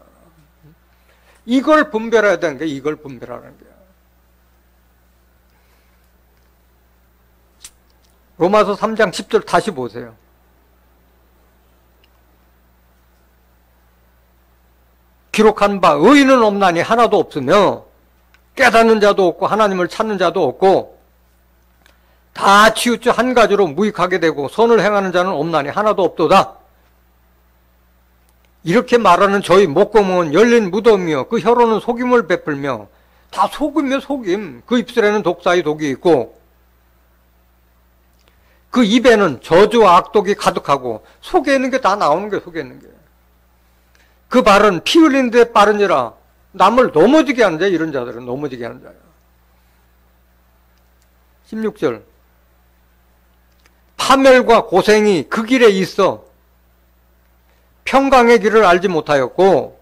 이걸 분별해야 되는 게, 이걸 분별하는 거예요. 로마서 3장 10절 다시 보세요. 기록한 바 의인은 없나니 하나도 없으며 깨닫는 자도 없고 하나님을 찾는 자도 없고 다 치우쳐 한 가지로 무익하게 되고 선을 행하는 자는 없나니 하나도 없도다. 이렇게 말하는 저희 목구멍은 열린 무덤이요 그 혀로는 속임을 베풀며. 다 속임이요 속임. 그 입술에는 독사의 독이 있고 그 입에는 저주와 악독이 가득하고 속에 있는 게 다 나오는 거예요. 속에 있는 게. 그 발은 피 흘리는 데 빠르니라. 남을 넘어지게 하는 자예요. 이런 자들은 넘어지게 하는 자예요. 16절. 파멸과 고생이 그 길에 있어 평강의 길을 알지 못하였고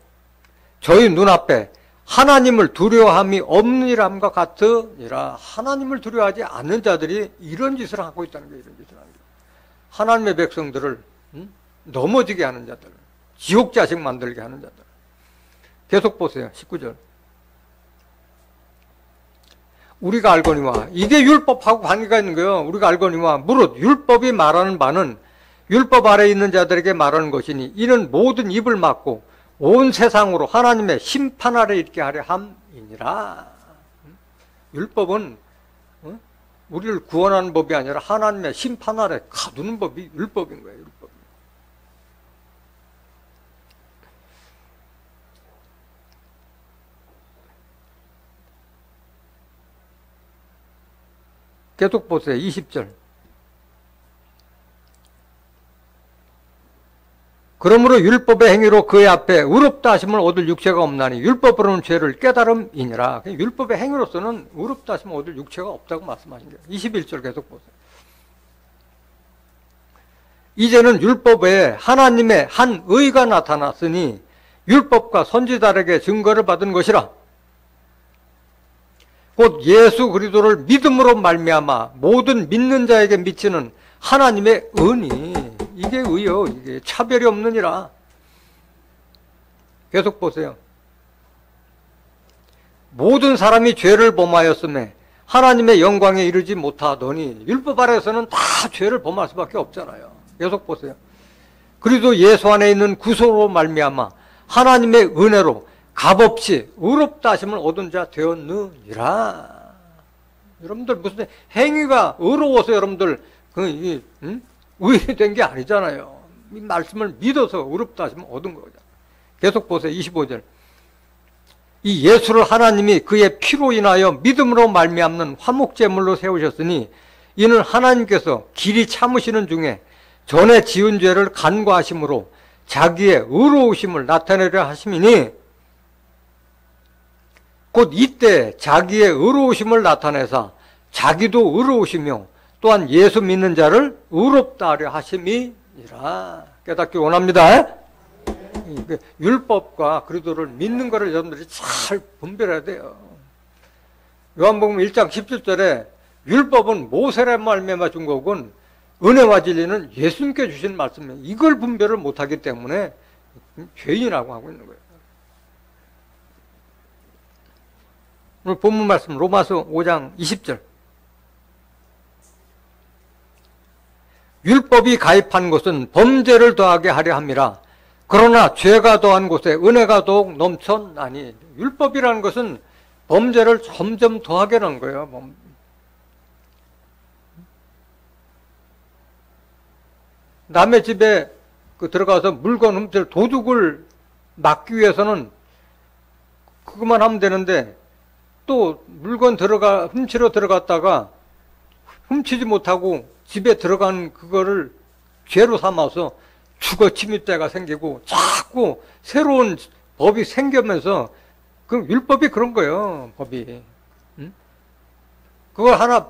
저희 눈앞에 하나님을 두려워함이 없는 일함과 같으니라. 하나님을 두려워하지 않는 자들이 이런 짓을 하고 있다는 거예요. 이런 짓을 하는 거예요. 하나님의 백성들을 넘어지게 하는 자들, 지옥 자식 만들게 하는 자들. 계속 보세요. 19절. 우리가 알거니와. 이게 율법하고 관계가 있는 거예요. 우리가 알거니와 무릇 율법이 말하는 바는 율법 아래에 있는 자들에게 말하는 것이니 이는 모든 입을 막고 온 세상으로 하나님의 심판 아래 있게 하려 함이니라. 율법은 우리를 구원하는 법이 아니라 하나님의 심판 아래 가두는 법이 율법인 거예요. 율법. 계속 보세요. 20절. 그러므로 율법의 행위로 그의 앞에 의롭다 하심을 얻을 육체가 없나니 율법으로는 죄를 깨달음이니라. 율법의 행위로서는 의롭다 하심을 얻을 육체가 없다고 말씀하신 거예요. 21절 계속 보세요. 이제는 율법에 하나님의 한 의가 나타났으니 율법과 선지자들에게 증거를 받은 것이라. 곧 예수 그리스도를 믿음으로 말미암아 모든 믿는 자에게 미치는 하나님의 은이, 이게 의요. 이게 차별이 없느니라. 계속 보세요. 모든 사람이 죄를 범하였음에 하나님의 영광에 이르지 못하더니, 율법 아래에서는 다 죄를 범할 수밖에 없잖아요. 계속 보세요. 그리고 예수 안에 있는 구속으로 말미암아 하나님의 은혜로 값없이 의롭다 하심을 얻은 자 되었느니라. 여러분들 무슨 행위가 의로워서 여러분들 의인이 된 게 아니잖아요. 이 말씀을 믿어서 의롭다 하심을 얻은 거죠. 계속 보세요. 25절. 이 예수를 하나님이 그의 피로 인하여 믿음으로 말미암는 화목제물로 세우셨으니 이는 하나님께서 길이 참으시는 중에 전에 지은 죄를 간과하심으로 자기의 의로우심을 나타내려 하심이니, 곧 이때 자기의 의로우심을 나타내사 자기도 의로우시며 또한 예수 믿는 자를 의롭다 하려 하심이니라. 깨닫기 원합니다. 율법과 그리스도를 믿는 것을 여러분들이 잘 분별해야 돼요. 요한복음 1장 17절에 율법은 모세라 말미암아 준 거군 은혜와 진리는 예수님께 주신 말씀이에요. 이걸 분별을 못하기 때문에 죄인이라고 하고 있는 거예요. 오늘 본문 말씀 로마서 5장 20절. 율법이 가입한 것은 범죄를 더하게 하려 함이라. 그러나 죄가 더한 곳에 은혜가 더욱 넘쳤나니. 율법이라는 것은 범죄를 점점 더하게 하는 거예요. 남의 집에 들어가서 물건 훔칠 도둑을 막기 위해서는 그것만 하면 되는데, 또 물건 훔치러 들어갔다가 훔치지 못하고 집에 들어간 그거를 죄로 삼아서 주거 침입죄가 생기고 자꾸 새로운 법이 생기면서, 그 율법이 그런 거예요. 법이. 그걸 하나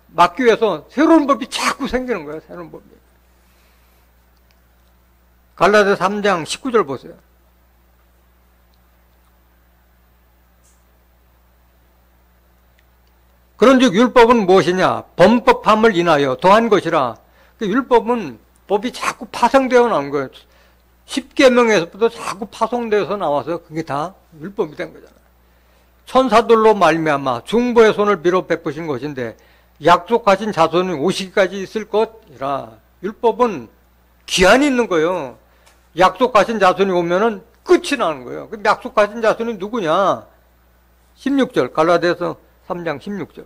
막기 위해서 새로운 법이 자꾸 생기는 거예요. 새로운 법이. 갈라디아서 3장 19절 보세요. 그런즉 율법은 무엇이냐? 범법함을 인하여 더한 것이라. 율법은 법이 자꾸 파생되어 나온 거예요. 10계명에서부터 자꾸 파송되어서 나와서 그게 다 율법이 된 거잖아요. 천사들로 말미암아 중보의 손을 빌어 베푸신 것인데 약속하신 자손이 오시기까지 있을 것이라. 율법은 기한이 있는 거예요. 약속하신 자손이 오면은 끝이 나는 거예요. 그 약속하신 자손이 누구냐? 16절, 갈라디아서 3장 16절.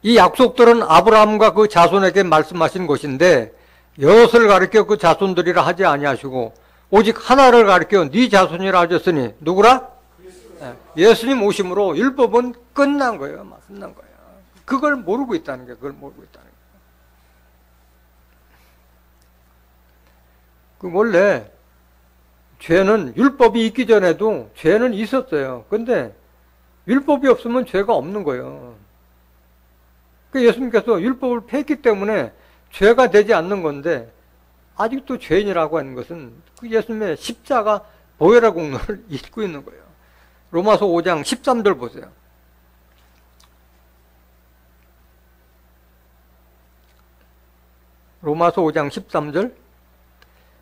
이 약속들은 아브라함과 그 자손에게 말씀하신 것인데 여럿을 가리켜 그 자손들이라 하지 아니하시고 오직 하나를 가리켜 네 자손이라 하셨으니 누구라? 예수님 오심으로 율법은 끝난 거예요. 끝난 거예요. 그걸 모르고 있다는 게, 그걸 모르고 있다는 게. 원래 죄는 율법이 있기 전에도 죄는 있었어요. 근데 율법이 없으면 죄가 없는 거예요. 예수님께서 율법을 폐했기 때문에 죄가 되지 않는 건데, 아직도 죄인이라고 하는 것은 그 예수님의 십자가 보혈의 공로를 잊고 있는 거예요. 로마서 5장 13절 보세요. 로마서 5장 13절.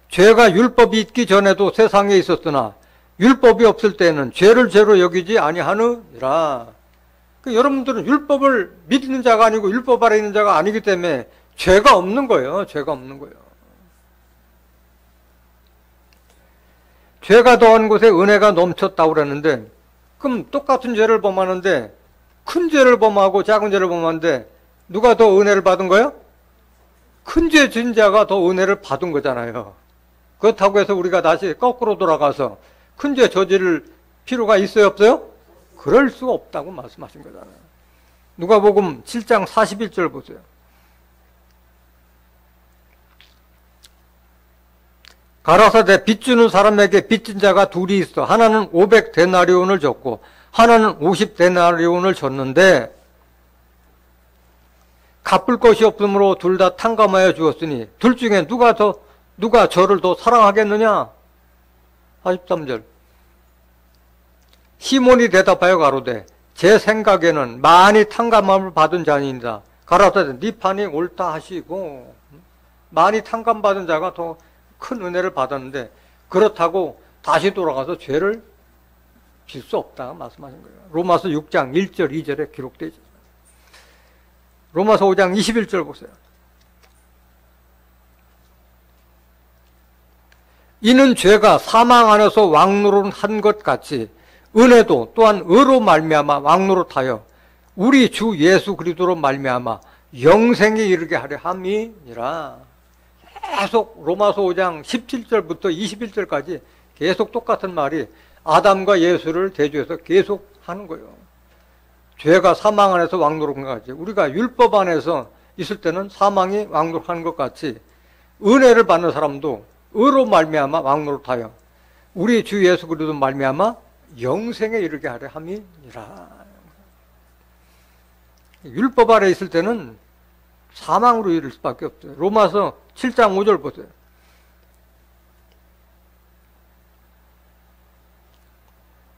죄가 율법이 있기 전에도 세상에 있었으나 율법이 없을 때에는 죄를 죄로 여기지 아니하느니라. 여러분들은 율법을 믿는 자가 아니고 율법 아래 있는 자가 아니기 때문에 죄가 없는 거예요. 죄가 없는 거예요. 죄가 더한 곳에 은혜가 넘쳤다고 그랬는데, 그럼 똑같은 죄를 범하는데 큰 죄를 범하고 작은 죄를 범하는데 누가 더 은혜를 받은 거예요? 큰 죄 지은 자가 더 은혜를 받은 거잖아요. 그렇다고 해서 우리가 다시 거꾸로 돌아가서 큰 죄 저지를 필요가 있어요, 없어요? 그럴 수가 없다고 말씀하신 거잖아요. 누가복음 7장 41절 보세요. 가라사대 빚주는 사람에게 빚진 자가 둘이 있어. 하나는 500데나리온을 줬고 하나는 50데나리온을 줬는데 갚을 것이 없으므로 둘 다 탕감하여 주었으니 둘 중에 누가 저를 더 사랑하겠느냐? 43절. 시몬이 대답하여 가로되 제 생각에는 많이 탕감함을 받은 자니이다. 가라사대 네 판이 옳다 하시고, 많이 탕감받은 자가 더 큰 은혜를 받았는데 그렇다고 다시 돌아가서 죄를 질 수 없다 말씀하신 거예요. 로마서 6장 1절 2절에 기록되어 있어요. 로마서 5장 21절 보세요. 이는 죄가 사망 안에서 왕노릇한 것 같이 은혜도 또한 의로 말미암아 왕노릇하여 우리 주 예수 그리스도로 말미암아 영생에 이르게 하려 함이니라. 계속 로마서 5장 17절부터 21절까지 계속 똑같은 말이 아담과 예수를 대조해서 계속 하는 거예요. 죄가 사망 안에서 왕노릇한 것 같이 우리가 율법 안에서 있을 때는 사망이 왕노릇하는 것 같이 은혜를 받는 사람도 의로 말미암아 왕노릇하여 우리 주 예수 그리스도 말미암아 영생에 이르게 하려 함이니라. 율법 아래 있을 때는 사망으로 이를 수밖에 없어요. 로마서 7장 5절 보세요.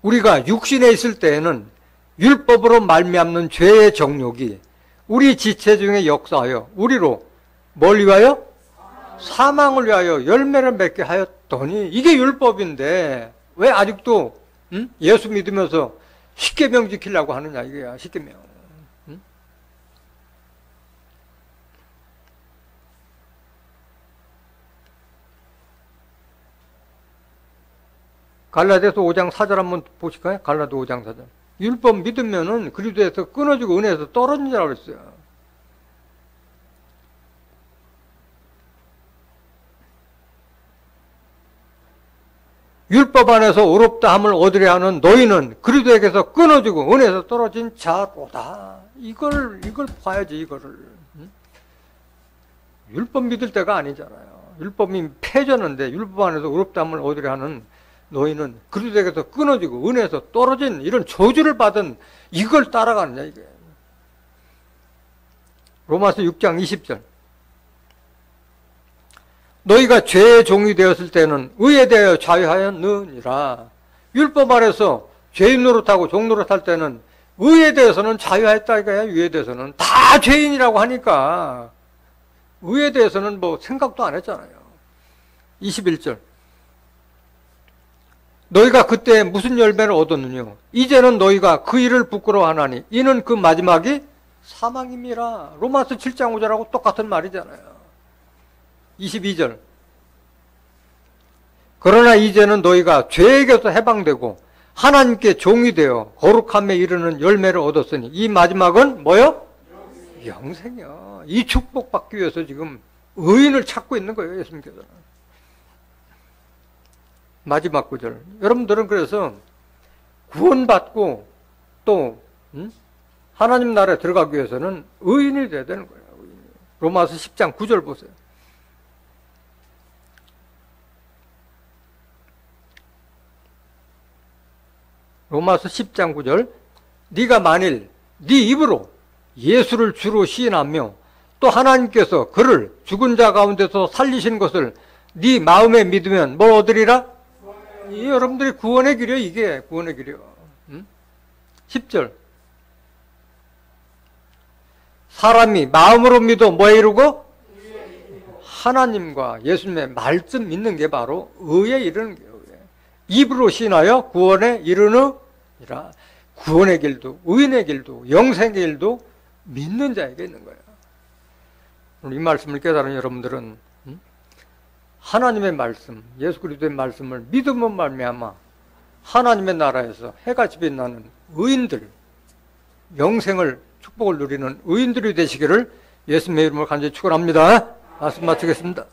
우리가 육신에 있을 때에는 율법으로 말미암는 죄의 정욕이 우리 지체 중에 역사하여 우리로 뭘 위하여? 사망을 위하여 열매를 맺게 하였더니 이게 율법인데 왜 아직도 예수 믿으면서 십계명 지키려고 하느냐 이게야. 십계명. 갈라디아서 5장 4절 한번 보실까요? 갈라디아 5장 4절. 율법 믿으면은 그리스도에서 끊어지고 은혜에서 떨어진다고 그랬어요. 율법 안에서 의롭다 함을 얻으려 하는 너희는 그리스도에게서 끊어지고 은혜에서 떨어진 자로다. 이걸 봐야지, 이거를. 율법 믿을 때가 아니잖아요. 율법이 폐졌는데 율법 안에서 의롭다 함을 얻으려 하는 너희는 그리스도에게서 끊어지고 은혜에서 떨어진 이런 저주를 받은 이걸 따라가느냐 이게. 로마서 6장 20절. 너희가 죄의 종이 되었을 때는 의에 대하여 자유하였느니라. 율법 아래서 죄인 노릇하고 종 노릇할 때는 의에 대해서는 자유했다 이거야. 의에 대해서는 다 죄인이라고 하니까 의에 대해서는 뭐 생각도 안 했잖아요. 21절. 너희가 그때 무슨 열매를 얻었느냐? 이제는 너희가 그 일을 부끄러워하나니 이는 그 마지막이 사망임이라. 로마서 7장 5절하고 똑같은 말이잖아요. 22절. 그러나 이제는 너희가 죄에게서 해방되고 하나님께 종이 되어 거룩함에 이르는 열매를 얻었으니 이 마지막은 뭐요? 영생이요. 이 축복 받기 위해서 지금 의인을 찾고 있는 거예요. 예수님께서는. 마지막 구절. 여러분들은 그래서 구원받고 또 하나님 나라에 들어가기 위해서는 의인이 돼야 되는 거예요. 의인이. 로마서 10장 9절 보세요. 로마서 10장 9절. 네가 만일 네 입으로 예수를 주로 시인하며 또 하나님께서 그를 죽은 자 가운데서 살리신 것을 네 마음에 믿으면 뭘 얻으리라? 여러분들이 구원의 길이요. 이게 구원의 길이요. 10절. 사람이 마음으로 믿어 뭐에 이르고? 하나님과 예수님의 말씀 믿는 게 바로 의에 이르는 거예요. 입으로 신하여 구원에 이르느니라. 구원의 길도 의인의 길도 영생의 길도 믿는 자에게 있는 거예요. 이 말씀을 깨달은 여러분들은 하나님의 말씀, 예수 그리스도의 말씀을 믿음으로 말미암아 하나님의 나라에서 해같이 빛나는 의인들, 영생을 축복을 누리는 의인들이 되시기를 예수님의 이름으로 간절히 축원합니다. 말씀 마치겠습니다.